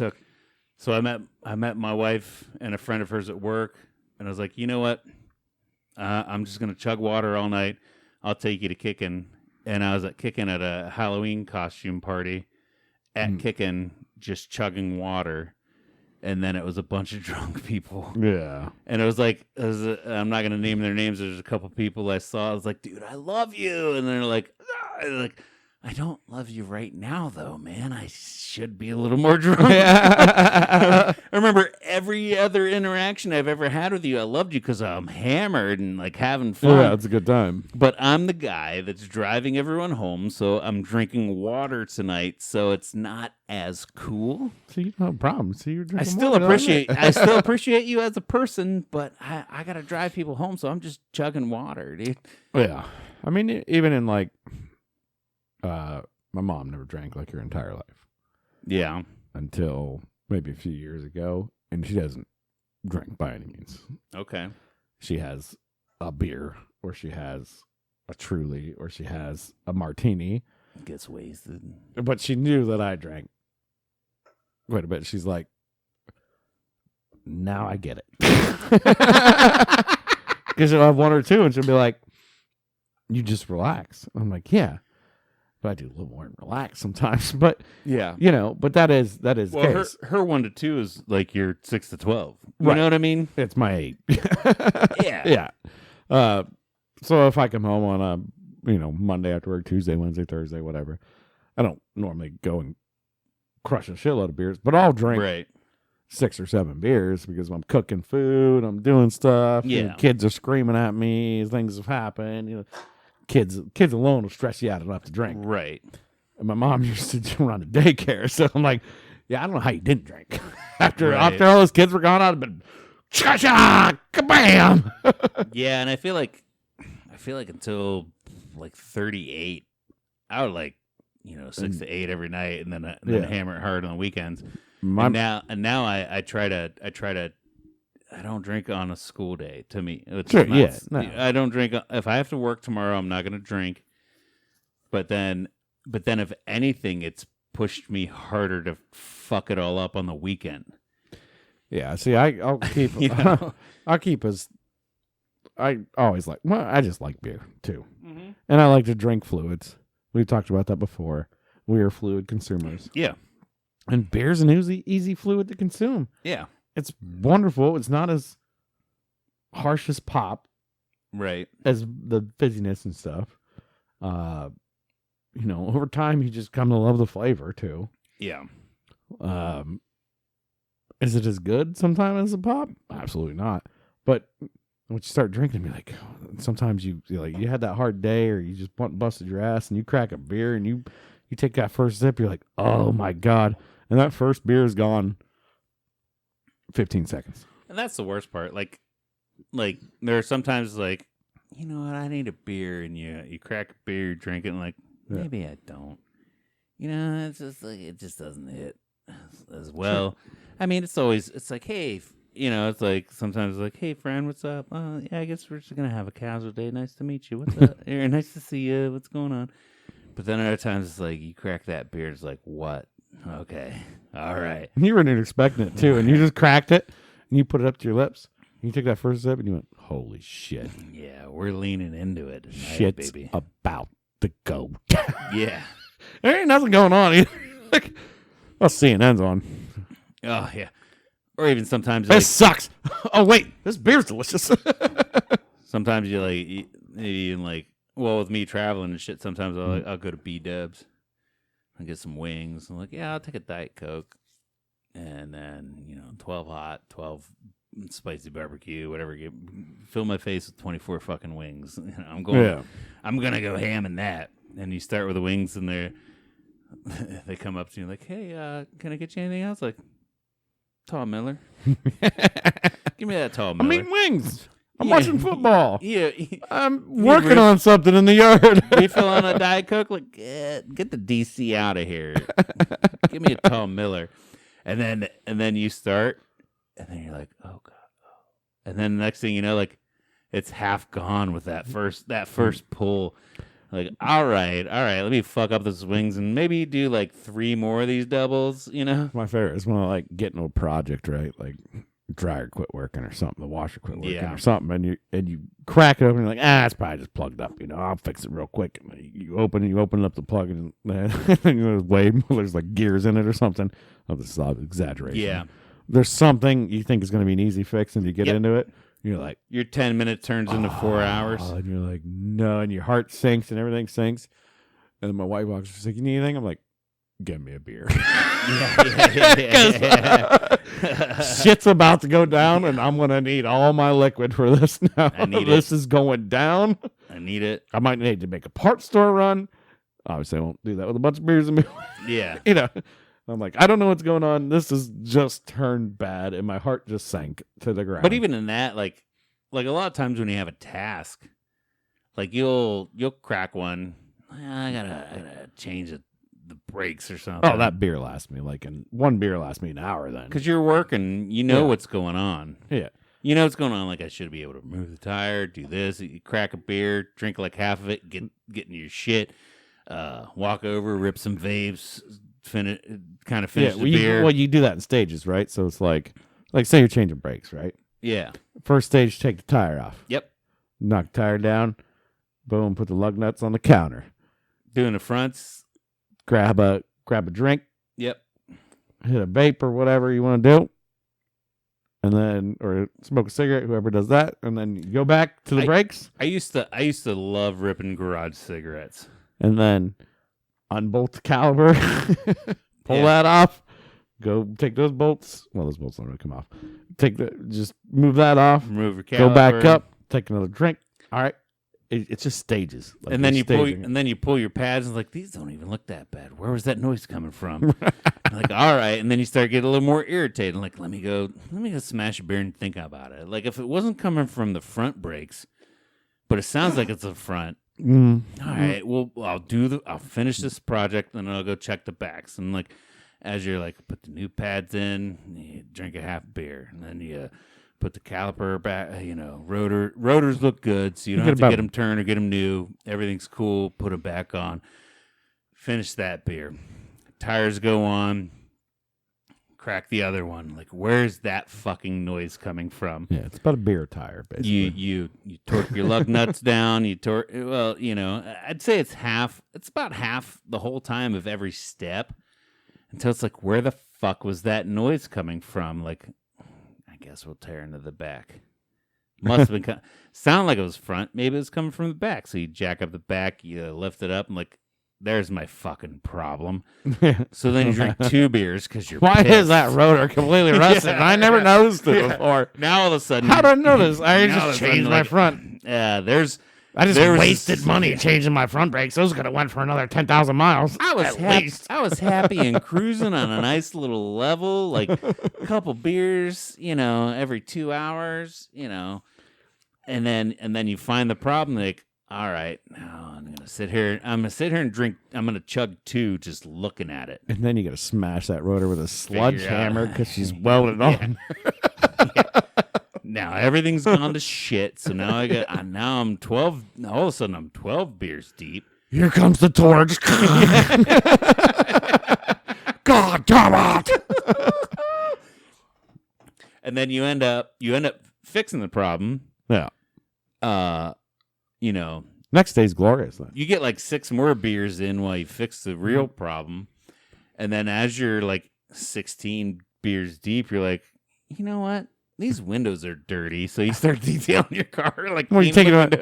met my wife and a friend of hers at work, and I was like, you know what? I'm just gonna chug water all night. I'll take you to Kickin'. And I was at Kickin' at a Halloween costume party at Kickin', just chugging water. And then it was a bunch of drunk people. Yeah. And it was like, I'm not going to name their names. There's a couple people I saw. I was like, dude, I love you. And they're like, I don't love you right now, though, man. I should be a little more drunk. I remember every other interaction I've ever had with you. I loved you because I'm hammered and like having fun. Yeah, it's a good time. But I'm the guy that's driving everyone home, so I'm drinking water tonight, so it's not as cool. So you don't have a problem. So you're drinking I still appreciate you as a person, but I got to drive people home, so I'm just chugging water, dude. Yeah. I mean, even in like, my mom never drank like her entire life. Yeah. Until maybe a few years ago. And she doesn't drink by any means. Okay. She has a beer, or she has a Truly, or she has a martini. Gets wasted. But she knew that I drank quite a bit. She's like, now I get it. Because she'll have one or two and she'll be like, you just relax. I'm like, yeah. But I do a little more and relax sometimes. But yeah, but that is well, her 1 to 2 is like your 6 to 12. You know what I mean? It's my 8. Yeah. Yeah. So if I come home on a Monday after work, Tuesday, Wednesday, Thursday, whatever, I don't normally go and crushing a shitload of beers, but I'll drink Right. 6 or 7 beers because I'm cooking food, I'm doing stuff. Yeah. Kids are screaming at me. Things have happened. Kids alone will stress you out enough to drink. Right. And my mom used to run a daycare, so I'm like, yeah, I don't know how you didn't drink. after all those kids were gone, I'd have been cha-cha, kabam. Yeah, and I feel like until like 38, I would 6 to 8 every night, and then hammer it hard on the weekends. And now I try to I don't drink on a school day. To me, it's I don't drink if I have to work tomorrow. I'm not going to drink. But then if anything, it's pushed me harder to fuck it all up on the weekend. Yeah, see, I'll keep I'll keep as I always like. Well, I just like beer too, and I like to drink fluids. We've talked about that before. We are fluid consumers. Yeah, and beer's an easy fluid to consume. Yeah, it's wonderful. It's not as harsh as pop, right? As the fizziness and stuff. Over time you just come to love the flavor too. Yeah. Is it as good sometimes as a pop? Absolutely not. But once you start drinking, you're like, sometimes you had that hard day, or you just busted your ass, and you crack a beer, and you take that first sip, you're like, oh my God. And that first beer is gone 15 seconds. And that's the worst part. Like there are sometimes you know what, I need a beer, and you crack a beer, you're drinking, maybe I don't. It's just it just doesn't hit as well. Sure. I mean, it's like, hey, it's like sometimes like, hey, friend, what's up? Yeah, I guess we're just going to have a casual day. Nice to meet you. What's up? Nice to see you. What's going on? But then other times it's like you crack that beer. It's like, what? Okay. All right. You weren't expecting it, too. And you just cracked it, and you put it up to your lips. And you took that first sip, and you went, holy shit. Yeah, we're leaning into it tonight, shit's baby. About to go. Yeah. There ain't nothing going on either. CNN's on. Oh, yeah. Or even sometimes this sucks. Oh, wait. This beer's delicious. Sometimes you with me traveling and shit, sometimes I'll go to B-Dubs and get some wings. I'm like, yeah, I'll take a Diet Coke. And then, 12 hot, 12 spicy barbecue, whatever. Fill my face with 24 fucking wings. I'm going to go ham in that. And you start with the wings, and they come up to you like, hey, can I get you anything else? Like, Tall Miller. Give me that Tall Miller. I'm eating wings. I'm watching football. Yeah. I'm working on something in the yard. Refill on a Diet Coke? Like, get the DC out of here. Give me a Tall Miller. And then you start, and then you're like, oh, God. And then the next thing you know, it's half gone with that first pull. Like, all right, let me fuck up those wings and maybe do 3 more of these doubles, My favorite is when I get into a project, right? Like dryer quit working or something, the washer quit working or something, and you crack it open, and you're like, it's probably just plugged up, I'll fix it real quick. And you open up the plug, and there's gears in it or something. Oh, this is all exaggeration. Yeah. There's something you think is going to be an easy fix, and you get into it. You're like, your 10 minutes turns into 4 hours. And you're like, no, and your heart sinks and everything sinks. And then my wife walks, she's like, you need anything? I'm like, give me a beer. Shit's about to go down, and I'm going to need all my liquid for this now. This is going down. I need it. I might need to make a parts store run. Obviously, I won't do that with a bunch of beers in me. Yeah. I'm like, I don't know what's going on. This has just turned bad, and my heart just sank to the ground. But even in that, like a lot of times when you have a task, you'll crack one. I gotta change the brakes or something. Oh, that beer lasts me one beer lasts me an hour then. Because you're working, what's going on. Yeah. You know what's going on. I should be able to move the tire, do this. You crack a beer, drink half of it, get in your shit, walk over, rip some vapes, finish the beer. You do that in stages, right? So it's like say you're changing brakes, right? Yeah. First stage, take the tire off. Yep. Knock the tire down. Boom. Put the lug nuts on the counter. Doing the fronts. Grab a drink. Yep. Hit a vape or whatever you want to do. And then, or smoke a cigarette, whoever does that, and then you go back to the brakes. I used to love ripping garage cigarettes. And then unbolt the caliper. Pull that off. Go take those bolts. Well, those bolts don't really come off. Just move that off. Remove your caliper. Go back up. Take another drink. All right. It's just stages. Like and then you pull your pads and like, these don't even look that bad. Where was that noise coming from? Like, all right. And then you start getting a little more irritated. Like, let me go smash a beer and think about it. Like, if it wasn't coming from the front brakes, but it sounds like it's the front. All right. Well, I'll finish this project and then I'll go check the backs. And like, as you're like, put the new pads in, you drink a half beer, and then you put the caliper back, rotors look good, so you don't have to get them turned or get them new. Everything's cool. Put them back on. Finish that beer. Tires go on. Crack the other one. Like, where's that fucking noise coming from? Yeah, it's about a beer tire, basically. You torque your lug nuts down. I'd say it's about half the whole time of every step until it's like, where the fuck was that noise coming from? Like, I guess we'll tear into the back. Must have been sound like it was front. Maybe it was coming from the back. So you jack up the back, you lift it up, and like, there's my fucking problem. So then you drink 2 beers because you're Why pissed. is that rotor completely rusted? I never noticed it before. Now all of a sudden, how did I notice? I just changed my front. Yeah, I just wasted money changing my front brakes. Those could have went for another 10,000 miles. I was happy and cruising on a nice little level, like a couple beers, every 2 hours, and then you find the problem. Like, all right, now I'm gonna sit here and drink. I'm gonna chug 2 just looking at it. And then you got to smash that rotor with a sludge hammer because she's welded on. Now everything's gone to shit. So now I'm 12. All of a sudden I'm 12 beers deep. Here comes the torch. God damn it! And then you end up fixing the problem. Yeah. Next day's glorious. Then You get like 6 more beers in while you fix the real problem, and then as you're like 16 beers deep, you're like, you know what? These windows are dirty, so you start detailing your car. Like, you take it on,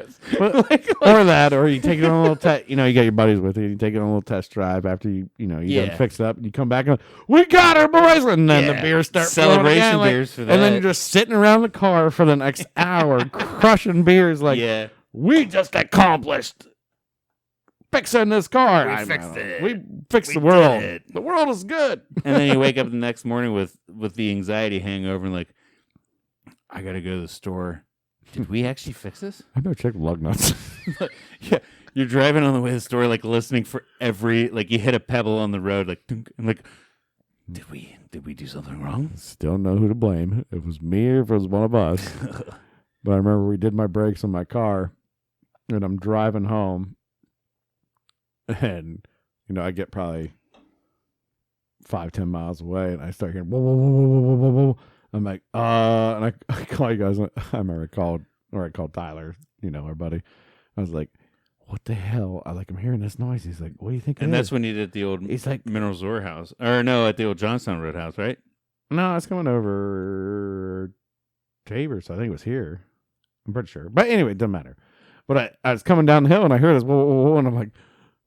or that, or you take it on a little test. You got your buddies with you. You take it on a little test drive after you done fix it up, and you come back and we got her, boys, and then the beers start celebration beers for that, and then you're just sitting around the car for the next hour, crushing beers. Like, we just accomplished fixing this car. We fixed it. We fixed the world. The world is good. And then you wake up the next morning with the anxiety hangover and like, I gotta go to the store. Did we actually fix this? I better check lug nuts. Yeah, you're driving on the way to the store, like listening for every, like you hit a pebble on the road, like, dunk, and like, did we do something wrong? Still know who to blame. If it was me or if it was one of us. But I remember we did my brakes on my car, and I'm driving home, and I get probably 5-10 miles away, and I start hearing whoa, whoa, whoa, whoa, whoa, whoa, whoa. I'm like, and I call you guys. I remember I called Tyler, our buddy. I was like, what the hell? I'm hearing this noise. He's like, what do you think? And that's when you did the old Mineral Zor house. Or no, at the old Johnstown Roadhouse, right? No, it's coming over Tabor, so I think it was here. I'm pretty sure. But anyway, it doesn't matter. But I was coming down the hill and I heard this whoa, whoa, whoa, and I'm like,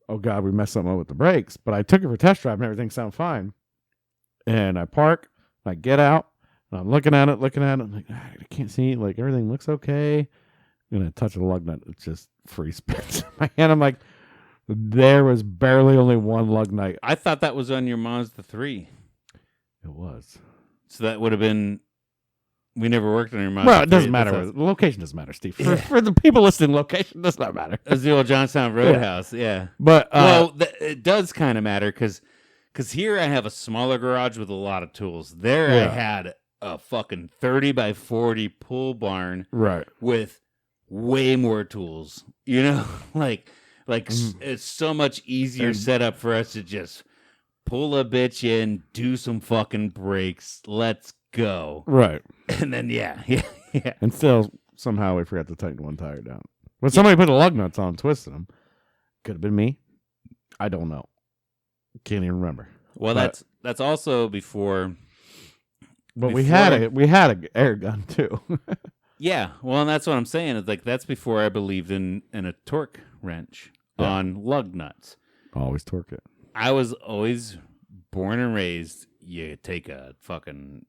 oh God, we messed something up with the brakes. But I took it for a test drive and everything sounded fine. And I park, I get out, and I'm looking at it. I'm like, I can't see. Like, everything looks okay. And I touch the lug nut. It's just free spins in my hand. I'm like, there was barely only one lug nut. I thought that was on your Mazda 3. It was. So that would have been, we never worked on your Mazda 3. Well, it doesn't matter. The location doesn't matter, Steve. For the people listening, location does not matter. It's the old Johnstown Roadhouse, yeah. But, it does kind of matter because here I have a smaller garage with a lot of tools. There I had a fucking 30 by 40 pull barn, right, with way more tools. It's so much easier setup for us to just pull a bitch in, do some fucking brakes, let's go. Right. And then yeah. And still somehow we forgot to tighten one tire down. But somebody put the lug nuts on, twisted them. Could have been me. I don't know. Can't even remember. Well, that's also before. But we had an air gun too. Yeah, well, and that's what I'm saying. It's like that's before I believed in a torque wrench on lug nuts. Always torque it. I was always born and raised, you take a fucking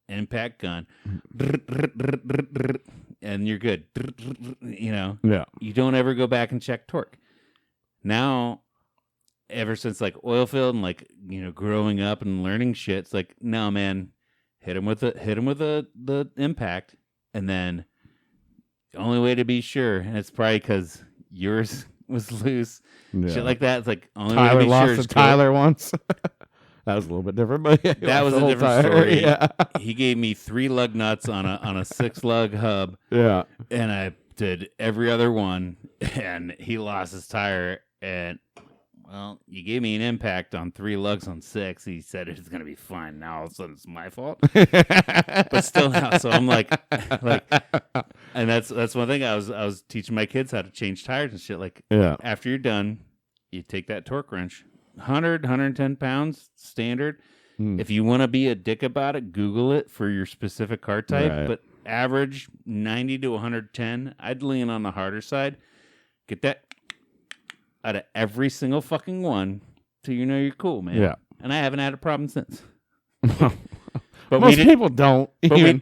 impact gun, and you're good. You know, you don't ever go back and check torque. Now, ever since like oil field and like growing up and learning shit, it's like, no man, hit him with the impact, and then the only way to be sure, and it's probably because yours was loose, shit like that. It's like only Tyler way to be lost sure to Tyler once. That was a little bit different, but yeah, that was a different story. Yeah. He gave me 3 lug nuts on a 6 lug hub. Yeah, and I did every other one, and he lost his tire. And well, you gave me an impact on 3 lugs on 6. He said it was gonna be fine. Now all of a sudden it's my fault, but still now. So I'm like, and that's one thing I was teaching my kids how to change tires and shit. Like, after you're done, you take that torque wrench. 110 pounds standard. If you want to be a dick about it, Google it for your specific car type. Right. But average 90 to 110. I'd lean on the harder side. Get that out of every single fucking one till you're cool, man. Yeah. And I haven't had a problem since. But most people don't.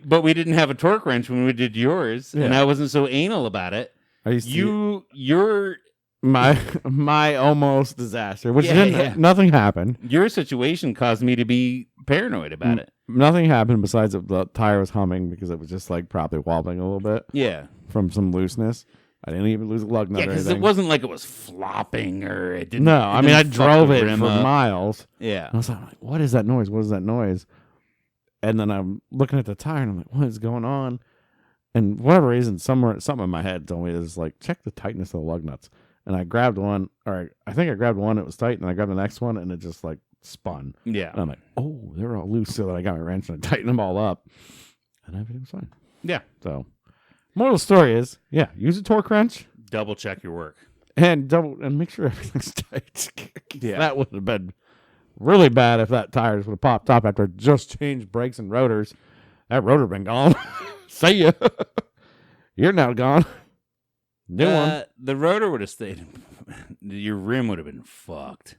But we didn't have a torque wrench when we did yours, and I wasn't so anal about it. You're my almost disaster, which nothing happened. Your situation caused me to be paranoid about it. Nothing happened besides the tire was humming because it was just like probably wobbling a little bit. Yeah, from some looseness. I didn't even lose a lug nut. Yeah, because it wasn't like it was flopping or it didn't. No, I mean I drove it for miles. Yeah, and I was like, what is that noise? What is that noise? And then I'm looking at the tire and I'm like, what is going on? And for whatever reason, something in my head told me it was like, check the tightness of the lug nuts. And I grabbed one, or I think I grabbed one, it was tight, and I grabbed the next one, and it just like spun. Yeah. And I'm like, oh, they're all loose, so that I got my wrench and I tightened them all up, and everything was fine. Yeah. So, moral of the story is, use a torque wrench. Double check your work. And make sure everything's tight. That would have been really bad if that tires would have popped up after I just changed brakes and rotors. That rotor been gone. See ya. You're now gone. New one. The rotor would have stayed. Your rim would have been fucked.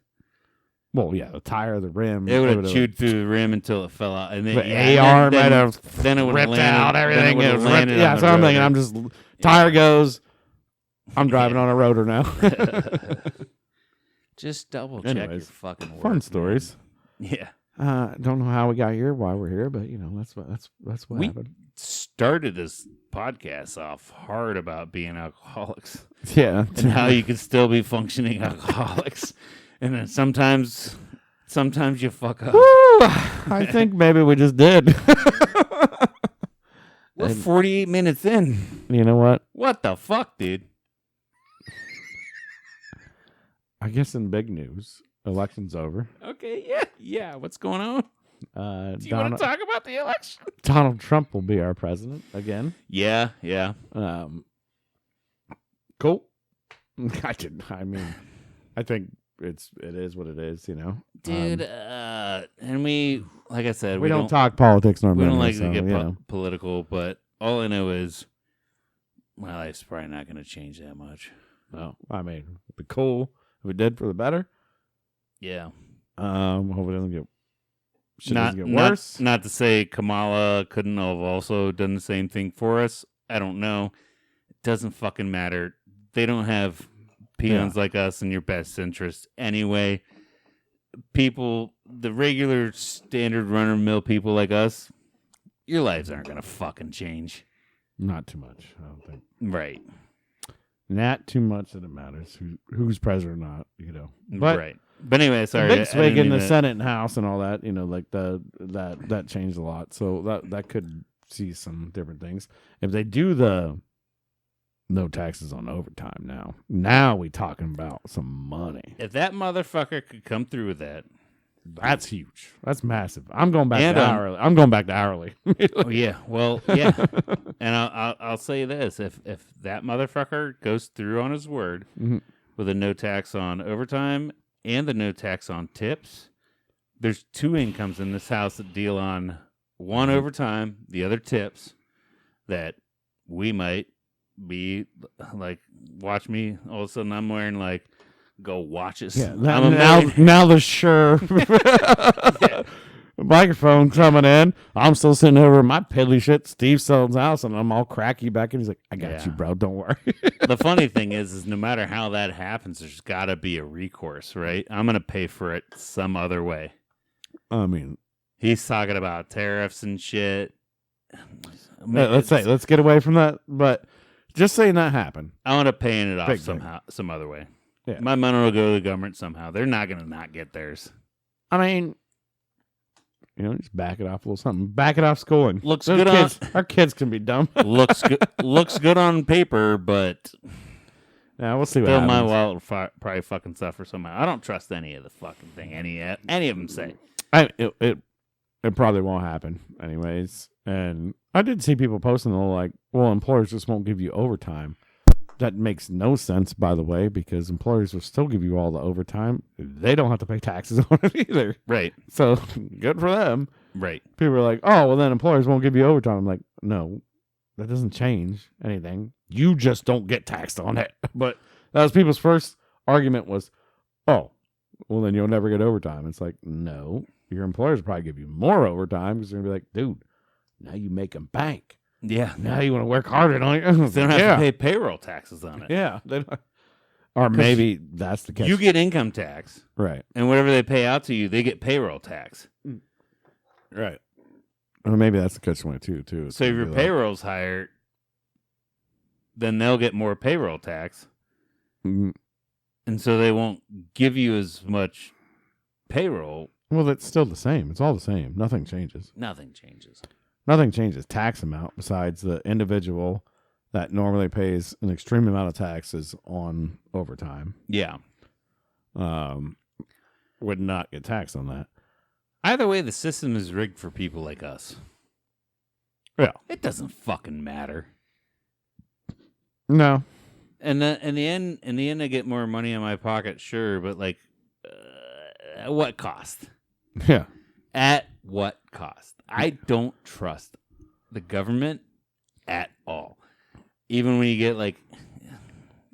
Well, yeah, the tire, the rim. It would have chewed through the rim until it fell out. And then the AR might have then it would have ripped out everything. It landed yeah, so I'm thinking, I'm just, tire goes, I'm driving on a rotor now. Just double check your fucking work. Fun stories. Yeah. Don't know how we got here, why we're here, but that's what happened. Started this podcast off hard about being alcoholics. Yeah. And how you can still be functioning alcoholics. And then sometimes you fuck up. Woo! I think maybe we just did. We're 48 minutes in. You know what? What the fuck, dude? I guess in big news, election's over. Okay, yeah. What's going on? Do you want to talk about the election? Donald Trump will be our president again. Yeah. Cool. I think it is what it is, dude. And we, like I said, we don't talk politics normally. We don't like to get political, but all I know is my life's probably not going to change that much. No, it'd be cool if it did for the better. Yeah. Hope it doesn't get worse. Not to say Kamala couldn't have also done the same thing for us. I don't know. It doesn't fucking matter. They don't have peons like us in your best interest anyway. People, the regular standard run-of-the-mill people like us, your lives aren't going to fucking change. Not too much, I don't think. Right. Not too much that it matters who's president or not, But, right. But anyway, sorry. The big swig in the Senate and House and all that, like that changed a lot. So that could see some different things. If they do the no taxes on overtime now we talking about some money. If that motherfucker could come through with that, that's huge. That's massive. I'm going back to hourly. I'm going back to hourly. Oh yeah. Well, yeah. And I'll say this: if that motherfucker goes through on his word with a no tax on overtime and the no tax on tips, there's 2 incomes in this house that deal on one overtime, the other tips. That we might be like, watch me. All of a sudden, I'm wearing like go watch it. Yeah, now the sure microphone coming in. I'm still sitting over in my piddly shit Steve Sullivan's house, and I'm all cracky back, and he's like, "I got you, bro. Don't worry." The funny thing is no matter how that happens, there's got to be a recourse, right? I'm gonna pay for it some other way. I mean, he's talking about tariffs and shit. Let's get away from that. But just saying that happened, I want to paying it off somehow, some other way. Yeah. My money will go to the government somehow. They're not gonna not get theirs. I mean, just back it off a little something. Back it off schooling. Looks good on our kids can be dumb. looks good on paper, but yeah, we'll see what happens. My wallet will probably fucking suffer somehow. I don't trust any of the fucking thing any of them say. It probably won't happen anyways. And I did see people posting like, well, employers just won't give you overtime. That makes no sense, by the way, because employers will still give you all the overtime. They don't have to pay taxes on it either. Right. So good for them. Right. People are like, oh, well, then employers won't give you overtime. I'm like, no, that doesn't change anything. You just don't get taxed on it. But that was people's first argument was, oh, well, then you'll never get overtime. It's like, no, your employers will probably give you more overtime because they're going to be like, dude, now you make them bank. Yeah. Now you want to work harder on it. They don't have to pay payroll taxes on it. Yeah. Or maybe that's the case. You get income tax. Right. And whatever they pay out to you, they get payroll tax. Right. Or maybe that's the catch-22 too. So if your payroll's higher, then they'll get more payroll tax. Mm-hmm. And so they won't give you as much payroll. Well, it's still the same. It's all the same. Nothing changes. Nothing changes. Nothing changes tax amount besides the individual that normally pays an extreme amount of taxes on overtime. Yeah. Would not get taxed on that. Either way, the system is rigged for people like us. Yeah. It doesn't fucking matter. No. And in the end, I get more money in my pocket, sure, but like, at what cost? Yeah. At what cost? I don't trust the government at all. Even when you get like,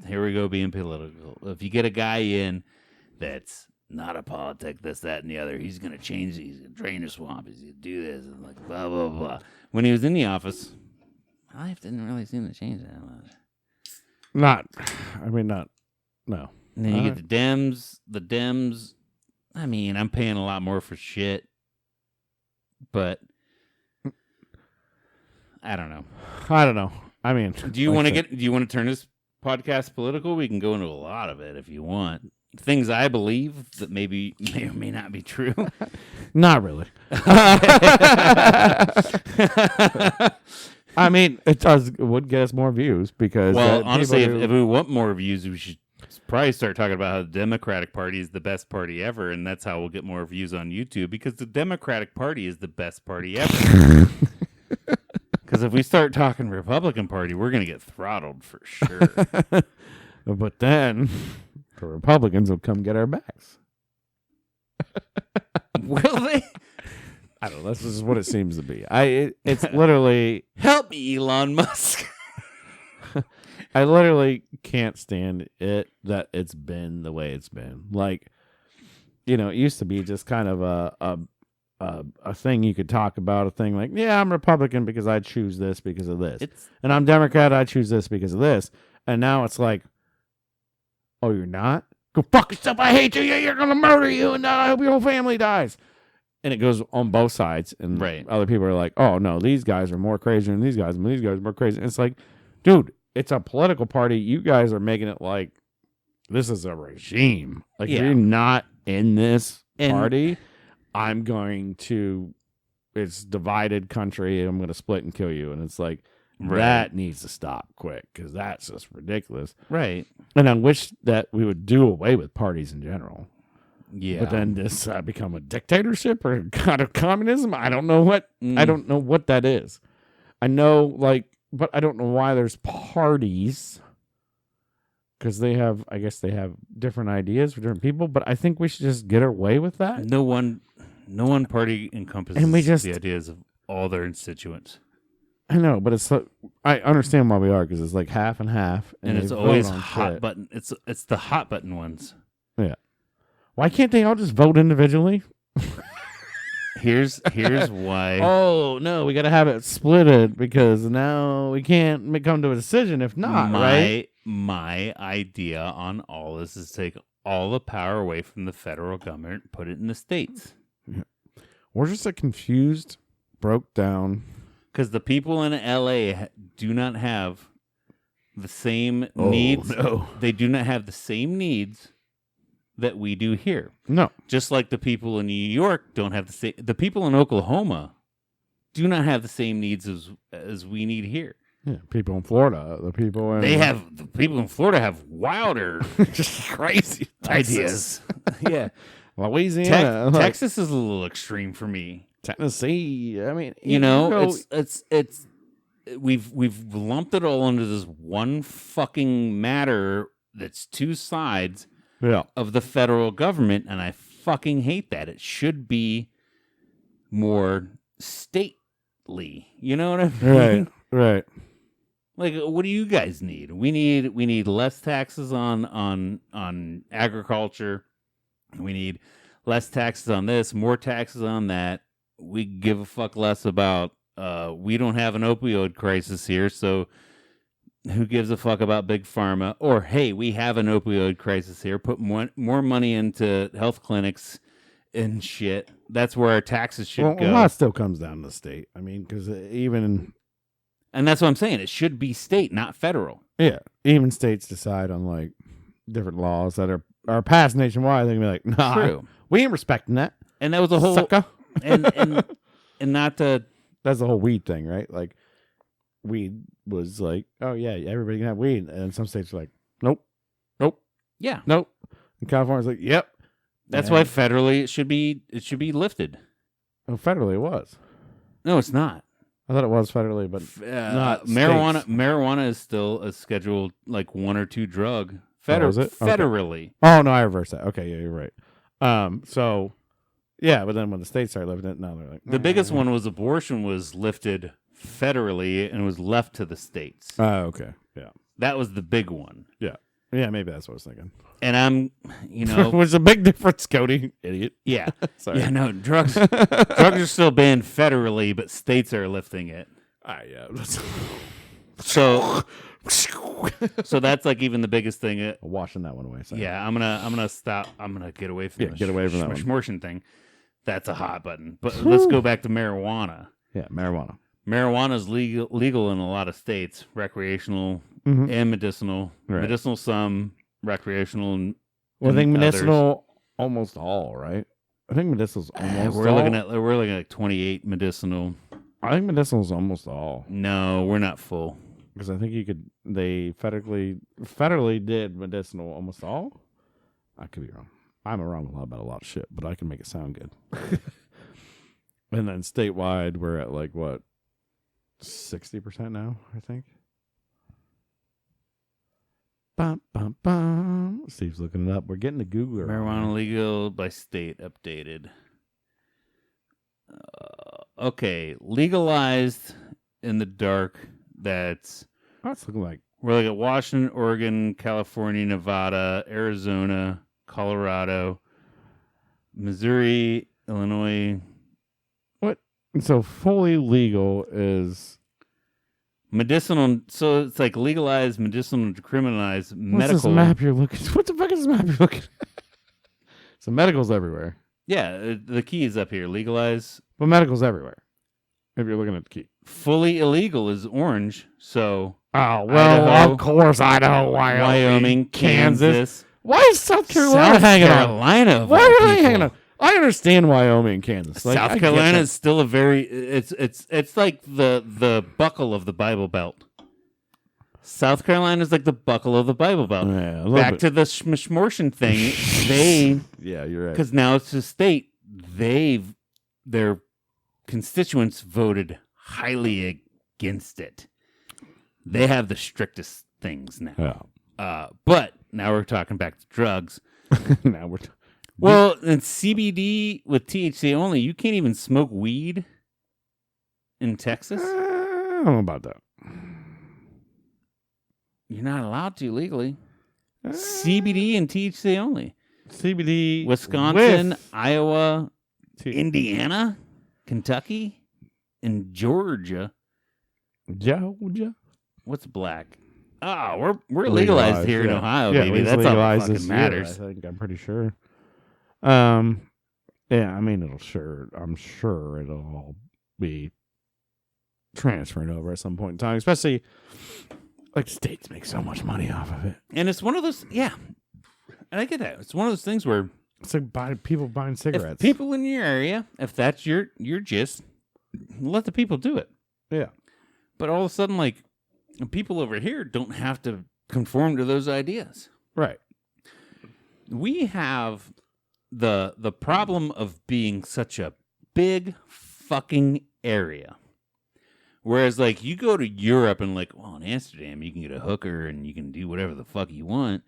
here we go being political. If you get a guy in that's not a politic, this, that, and the other, he's going to change, he's going to drain the swamp, he's going to do this, and like, blah, blah, blah. When he was in the office, life didn't really seem to change that much. No. And then you get the Dems, I mean, I'm paying a lot more for shit, but I don't know. I mean, do you want to turn this podcast political? We can go into a lot of it if you want. Things I believe that may or may not be true. Not really. I mean, it would get us more views because. Well, honestly, if we want more views, we should probably start talking about how the Democratic Party is the best party ever, and that's how we'll get more views on YouTube because the Democratic Party is the best party ever. Because if we start talking Republican Party, we're going to get throttled for sure. But then the Republicans will come get our backs. Will they? I don't know. This is what it seems to be. It's literally... Help me, Elon Musk. I literally can't stand it that it's been the way it's been. Like, it used to be just kind of a thing you could talk about, a thing like, yeah, I'm Republican because I choose this because of this. And I'm Democrat, I choose this because of this. And now it's like, oh, you're not? Go fuck yourself, I hate you, you're going to murder you, and I hope your whole family dies. And it goes on both sides. And other people are like, oh, no, these guys are more crazy than these guys, and these guys are more crazy. And it's like, dude, it's a political party. You guys are making it like this is a regime. Like, if you're not in this party, I'm going to, it's divided country, I'm going to split and kill you. And it's like, that needs to stop quick because that's just ridiculous. Right. And I wish that we would do away with parties in general. Yeah. But then this become a dictatorship or kind of communism. I don't know what, I don't know what that is. I know, but I don't know why there's parties. Because I guess they have different ideas for different people, but I think we should just get away with that. No one party encompasses the ideas of all their constituents. I know, but it's I understand why we are because it's like half and half, and it's always hot button. It's the hot button ones. Why can't they all just vote individually? Here's why. Oh no, we got to have it splitted because now we can't come to a decision if not. Right? My idea on all this is take all the power away from the federal government, and put it in the states. We're just a confused, broke down. Because the people in LA do not have the same needs. No. They do not have the same needs that we do here. No. Just like the people in New York don't have the same. The people in Oklahoma do not have the same needs as we need here. Yeah, people in Florida, the people in Florida have wilder, just crazy ideas. Yeah, Louisiana, Texas is a little extreme for me. Tennessee, I mean, it's we've lumped it all into this one fucking matter that's two sides of the federal government, and I fucking hate that. It should be more stately. You know what I mean? Right. Like, what do you guys need? We need less taxes on agriculture. We need less taxes on this, more taxes on that. We give a fuck less about. We don't have an opioid crisis here, so who gives a fuck about big pharma? Or hey, we have an opioid crisis here. Put more money into health clinics and shit. That's where our taxes should go. A lot still comes down to the state. I mean, because and that's what I'm saying. It should be state, not federal. Yeah, even states decide on like different laws that are passed nationwide. They can be like, nah, true. We ain't respecting that. And that was the whole sucker. and not to. That's the whole weed thing, right? Like, weed was like, oh yeah, everybody can have weed, and some states are like, nope, yeah, nope. And California's like, yep. That's why federally it should be lifted. Oh, federally it was. No, it's not. I thought it was federally, but not marijuana. states. Marijuana is still a scheduled like 1 or 2 drug. Federally. Okay. Oh no, I reversed that. Okay, yeah, you're right. So yeah, but then when the states start lifting it, now they're like the biggest one was abortion was lifted federally and was left to the states. Oh, okay, yeah, that was the big one. Yeah, maybe that's what I was thinking. And I'm, was a big difference, Cody, idiot. Yeah, sorry. Yeah, no, drugs are still banned federally, but states are lifting it. Yeah. So that's like even the biggest thing. Washing that one away. Sorry. Yeah, I'm gonna stop. I'm gonna get away from get away from that schmortion thing. That's a hot button. But let's go back to marijuana. Yeah, marijuana. Marijuana is legal in a lot of states, recreational and medicinal. Right. Medicinal some, recreational and I think medicinal others. Almost all, right? I think medicinal's almost we're all. looking at 28 medicinal. I think medicinal's almost all. No, we're not full. Because I think they federally did medicinal almost all. I could be wrong. I'm wrong about a lot of shit, but I can make it sound good. And then statewide, we're at like what, 60% now, I think. Bum, bum, bum. Steve's looking it up. We're getting to Google. Marijuana legal by state updated. Okay, legalized in the dark. That's looking like we're like at Washington, Oregon, California, Nevada, Arizona, Colorado, Missouri, Illinois. What? So fully legal is medicinal. So it's like legalized, medicinal, decriminalized, medical. What's this map you're looking? What the fuck is this map you're looking at? So medical's everywhere. Yeah, the key is up here. Legalize. But medical's everywhere. If you're looking at the key. Fully illegal is orange. So. Oh, well, Idaho, of course, Idaho, Wyoming, Kansas. Why is South Carolina hanging on? Why are they hanging on? I understand Wyoming and Kansas. Like, South Carolina is still a very it's like the buckle of the Bible Belt. South Carolina is like the buckle of the Bible Belt. Yeah, back to the schmortion thing. Yeah, you're right. Because now it's a state. Their constituents voted highly against it. They have the strictest things now. Yeah. But now we're talking back to drugs. Now we're. Well, and CBD with THC only, you can't even smoke weed in Texas. I don't know about that. You're not allowed to legally. CBD and THC only. CBD, Wisconsin, with Iowa, T- Indiana, Kentucky, and Georgia. Georgia. What's black? Oh, we're legalized here in Ohio, yeah, baby. That's all that fucking matters. I think I'm pretty sure. Yeah, I mean I'm sure it'll all be transferred over at some point in time, especially like states make so much money off of it. And it's one of those, yeah. And I get that. It's one of those things where it's like people buying cigarettes. If people in your area, if that's your gist, let the people do it. Yeah. But all of a sudden, like, people over here don't have to conform to those ideas. Right. We have the problem of being such a big fucking area. Whereas, like, you go to Europe and, like, well, in Amsterdam, you can get a hooker and you can do whatever the fuck you want.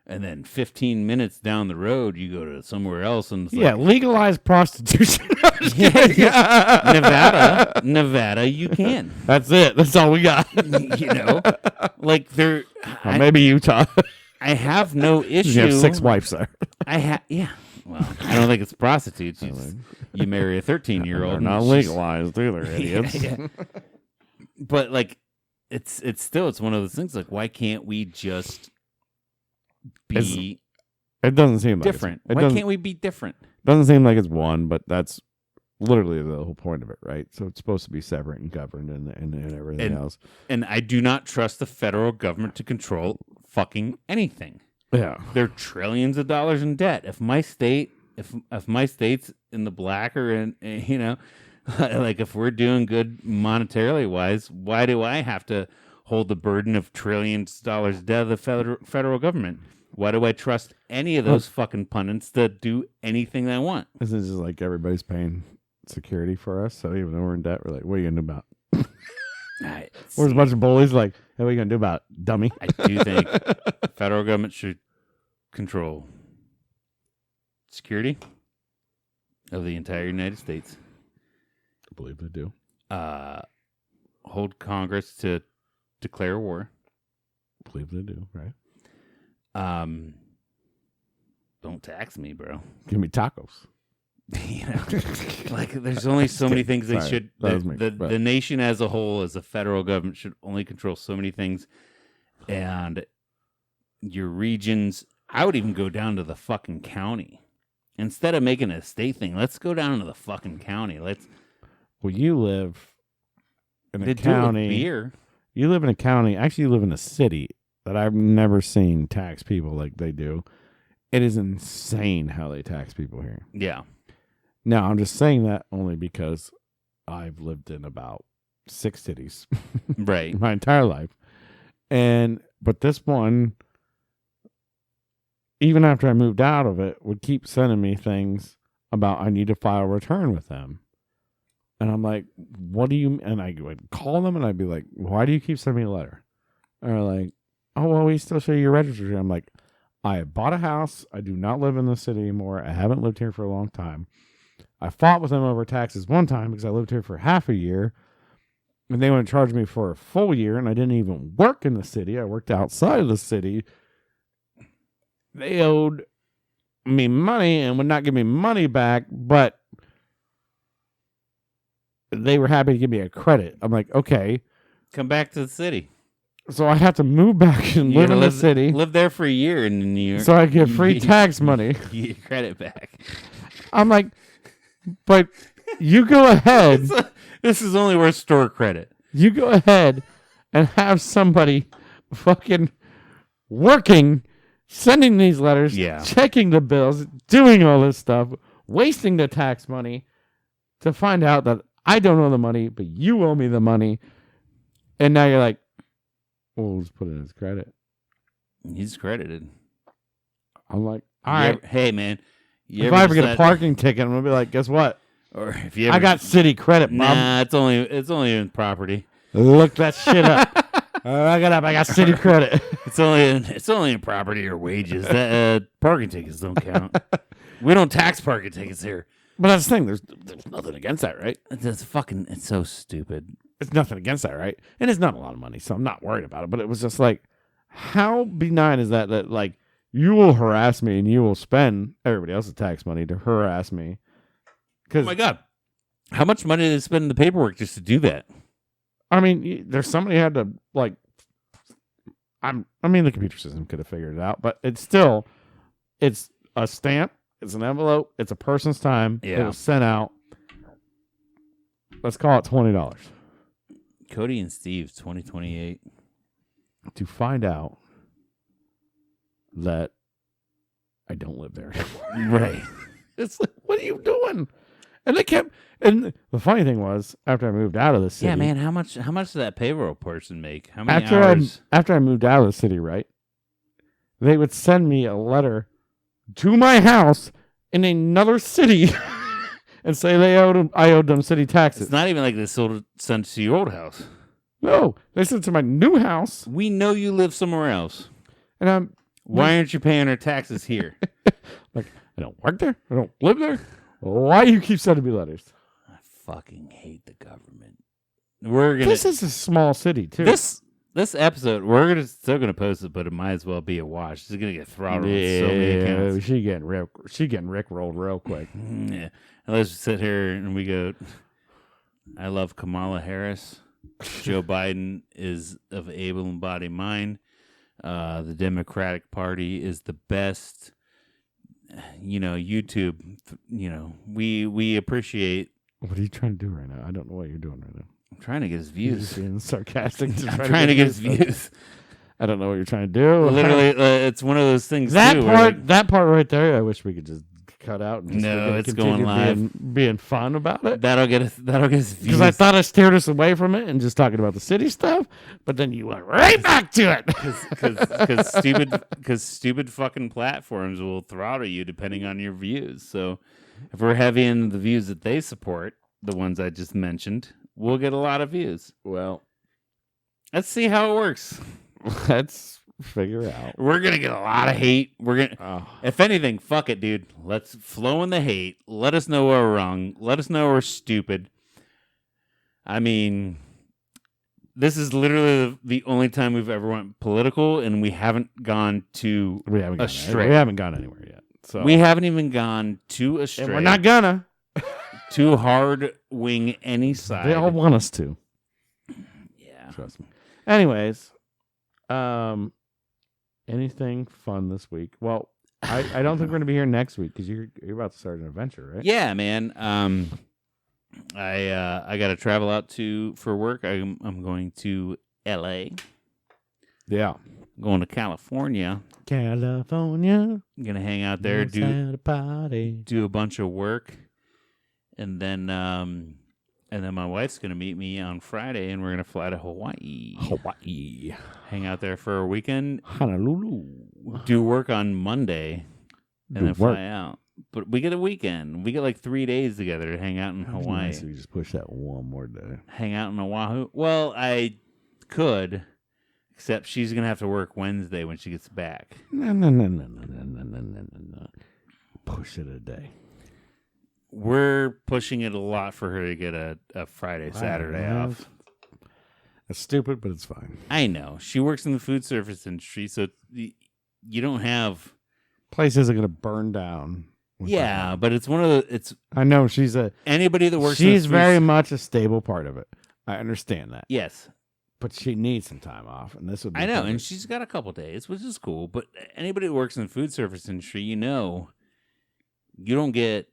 And then 15 minutes down the road, you go to somewhere else and it's legalize prostitution. Nevada, you can. That's it. That's all we got. You know, like maybe Utah. I have no issue. You have 6 wives there. Yeah. Well, I don't think it's prostitutes. You marry a 13-year-old. They're not legalized either, idiots. Yeah. But like, it's one of those things. Like, why can't we just be? It doesn't seem different. Like why can't we be different? Doesn't seem like it's one, but that's literally the whole point of it, right? So it's supposed to be separate and governed and everything else. And I do not trust the federal government to control fucking anything. Yeah, they're trillions of dollars in debt. If my state's in the black or in, you know, like if we're doing good monetarily wise, why do I have to hold the burden of trillions of dollars debt of the federal government? Why do I trust any of those fucking pundits to do anything they want? This is just like everybody's paying security for us, so even though we're in debt, we're like, what are you gonna do about it? We're a bunch of bullies. Like, hey, what are you gonna do about it, dummy? I do think the federal government should control security of the entire United States. I believe they do. Hold Congress to declare war. I believe they do, right? Don't tax me, bro. Give me tacos. You know, like there's only so many things they should. The nation as a whole, as a federal government, should only control so many things, and your regions. I would even go down to the fucking county instead of making a state thing. Let's go down to the fucking county. Well, you live in a county. Beer. You live in a county. Actually, you live in a city that I've never seen tax people like they do. It is insane how they tax people here. Yeah. Now, I'm just saying that only because I've lived in about 6 cities right, my entire life. But this one, even after I moved out of it, would keep sending me things about I need to file a return with them. And I'm like, what do you... And I would call them and I'd be like, why do you keep sending me a letter? And they're like, oh, well, we still show you your registry. I'm like, I bought a house. I do not live in the city anymore. I haven't lived here for a long time. I fought with them over taxes one time because I lived here for half a year. And they want to charge me for a full year. And I didn't even work in the city. I worked outside of the city. They owed me money and would not give me money back. But they were happy to give me a credit. I'm like, okay. Come back to the city. So I have to move back and live in the city. Live there for a year in New York. So I get free tax money. You get credit back. I'm like, but you go ahead. This is only worth store credit. You go ahead and have somebody fucking working, sending these letters, checking the bills, doing all this stuff, wasting the tax money to find out that I don't owe the money, but you owe me the money. And now you're like, well, we'll just put it in his credit. He's credited. I'm like, all right. Hey, man. If I ever get a parking ticket, I'm going to be like, guess what? Or if you ever, I got city credit, Bob. Nah, it's only in property. Look that shit up. I got city credit. It's only in property or wages. That parking tickets don't count. We don't tax parking tickets here. But that's the thing. There's nothing against that, right? It's so stupid. It's nothing against that, right? And it's not a lot of money, so I'm not worried about it. But it was just like, how benign is that like you will harass me and you will spend everybody else's tax money to harass me. Oh my God. How much money did they spend in the paperwork just to do that? I mean, there's somebody had to like. I mean, the computer system could have figured it out, but it's a stamp, it's an envelope, it's a person's time. Yeah. It was sent out. Let's call it $20 Cody and Steve, 2028. to find out that I don't live there anymore. Right. It's like, what are you doing? And they kept. And the funny thing was, after I moved out of the city, Yeah, man. How much does that payroll person make? How many hours? After I moved out of the city, right? They would send me a letter to my house in another city and say I owed them city taxes. It's not even like they sent to your old house. No, they sent it to my new house, We know you live somewhere else. and Why aren't you paying our taxes here? like, I don't work there. I don't live there. Why you keep sending me letters? I fucking hate the government. We're gonna. This is a small city too. This episode, we're still gonna post it, but it might as well be a wash. It's gonna get throttled on so many accounts. she getting Rick rolled real quick. Yeah. And let's sit here and we go. I love Kamala Harris. Joe Biden is of able-bodied mind. The Democratic Party is the best. YouTube. We appreciate. What are you trying to do right now? I don't know what you're doing right now. I'm trying to get his You're views. just being sarcastic. I'm trying to get his views. I don't know what you're trying to do. Literally, it's one of those things. that too, that part right there, I wish we could just cut out. And just No, it's continue going live. being fun about it. That'll get his views. Because I thought I steered us away from it and just talking about the city stuff, but then you went right back to it. Because stupid fucking platforms will throttle you depending on your views. So if we're heavy in the views that they support, the ones I just mentioned, we'll get a lot of views. Well, let's see how it works. let's figure out. We're gonna get a lot of hate. If anything, fuck it, dude. Let's flow in the hate. Let us know we're wrong. Let us know we're stupid. I mean, this is literally the only time we've ever went political, and we haven't gone to astray. We haven't gone anywhere yet. So we haven't even gone to astray. and we're not gonna too hard wing any side. They all want us to. Yeah. Trust me. Anyways, anything fun this week? Well, I don't think we're gonna be here next week because you're about to start an adventure, right? Yeah, man. I got to travel out for work. I'm going to L.A. Yeah. Going to California. California. I'm gonna hang out there, do a bunch of work, and then my wife's gonna meet me on Friday, and we're gonna fly to Hawaii. Hang out there for a weekend. Honolulu. Do work on Monday, and then fly out. But we get a weekend. We get like 3 days together to hang out in Hawaii. Nice if you just push that one more day. Hang out in Oahu. Well, I could, except she's gonna have to work Wednesday when she gets back. No. Push it a day. We're pushing it a lot for her to get a Friday, Saturday off. It's stupid, but it's fine. I know. She works in the food service industry, so you don't have... Place isn't going to burn down. Yeah, but it's one of the... I know anybody that works she's very much a stable part of it. I understand that. Yes. But she needs some time off, and this would be I know, perfect. and she's got a couple days, which is cool, but anybody that works in the food service industry, you don't get...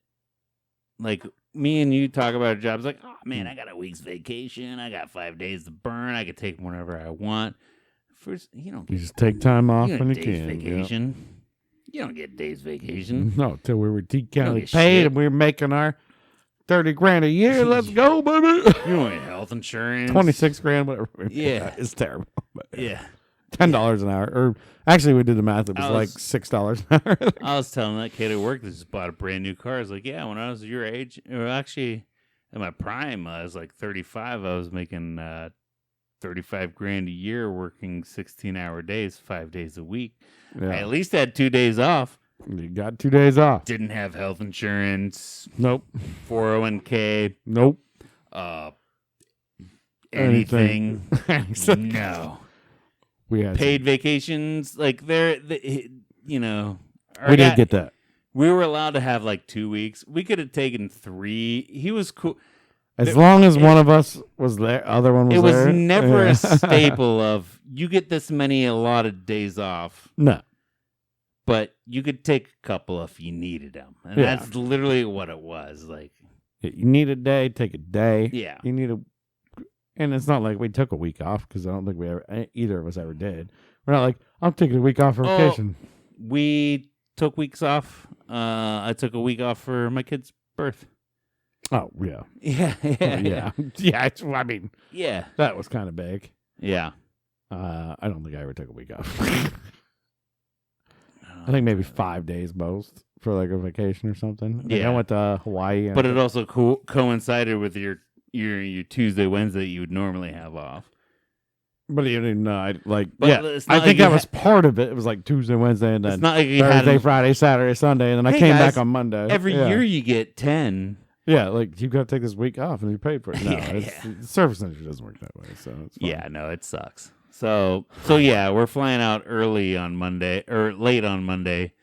Like, me and you talk about jobs like, oh, man, I got a week's vacation. I got 5 days to burn. I can take them whenever I want. First, you just take time off when you can. Vacation. Yep. You don't get days vacation. No, till we were decently paid and we were making our $30,000 a year. Let's go, baby. You don't get health insurance. $26,000, whatever. Yeah. It's terrible. But yeah. $10 an hour. Or actually, we did the math. It was like $6 an hour. I was telling that kid at work that just bought a brand new car. I was like, yeah, when I was your age, or actually in my prime, I was like 35. I was making $35,000 a year, working 16-hour days, 5 days a week. Yeah. I at least had 2 days off. You got 2 days off. Didn't have health insurance. Nope. 401k. Nope. Anything. No. We had paid vacations. Like you know, we did get that. We were allowed to have like 2 weeks. We could have taken 3. He was cool. As long as one of us was there, other one was there. It was never a staple of you get this many allotted days off. No. But you could take a couple if you needed them. And that's literally what it was. Like, you need a day, take a day. Yeah. You need and it's not like we took a week off because I don't think either of us ever did. We're not like, I'm taking a week off for vacation. We took weeks off. I took a week off for my kid's birth. Oh, yeah. Yeah. Yeah. Yeah. I mean, yeah. That was kind of big. Yeah. I don't think I ever took a week off. I think maybe 5 days most for like a vacation or something. I went to Hawaii. But it also coincided with your Tuesday, Wednesday you would normally have off. But you didn't know. I think that was part of it. It was like Tuesday, Wednesday, and then Thursday, Friday, Saturday, Sunday, and then I came back on Monday. Every year you get 10. Yeah, like you got to take this week off and you paid for it. No, the service industry doesn't work that way. So it's fine. Yeah, no, it sucks. So yeah, we're flying out early on Monday or late on Monday,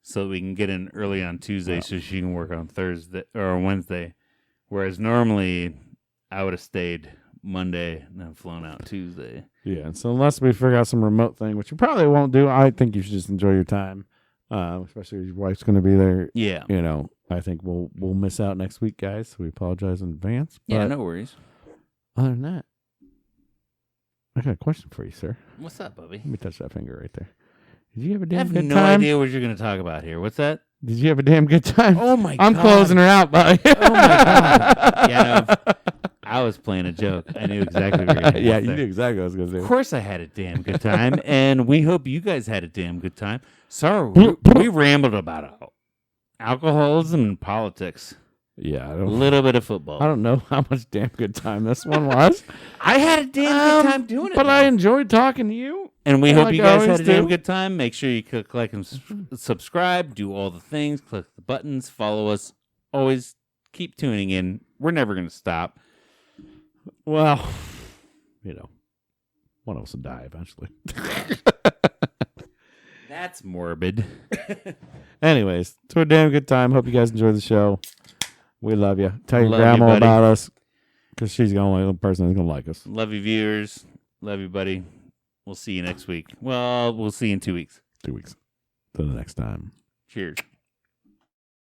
so we can get in early on Tuesday, so she can work on Thursday or Wednesday. Whereas normally I would have stayed Monday and then flown out Tuesday. Yeah, and so unless we figure out some remote thing, which you probably won't do, I think you should just enjoy your time, especially if your wife's going to be there. Yeah, I think we'll miss out next week, guys. So we apologize in advance. Yeah, no worries. Other than that, I got a question for you, sir. What's up, Bubby? Let me touch that finger right there. Did you have a damn good time? I have no idea what you're going to talk about here. What's that? Did you have a damn good time? Oh, my God. I'm closing her out, buddy. Oh, my God. Yeah, I was playing a joke. I knew exactly what you were going to Yeah, you knew exactly what I was going to say. Of course I had a damn good time, and we hope you guys had a damn good time. Sorry, we rambled about alcoholism and politics. Yeah, a little bit of football. I don't know how much damn good time this one was. I had a damn good time doing it. But I enjoyed talking to you. And we hope you guys had a damn good time. Make sure you click like and subscribe. Do all the things. Click the buttons. Follow us. Always keep tuning in. We're never going to stop. Well, one of us will die eventually. That's morbid. Anyways, it's a damn good time. Hope you guys enjoyed the show. We love you. Tell your Love grandma you, about us because she's the only person that's going to like us. Love you, viewers. Love you, buddy. We'll see you next week. Well, we'll see you in 2 weeks. 2 weeks. Till the next time. Cheers.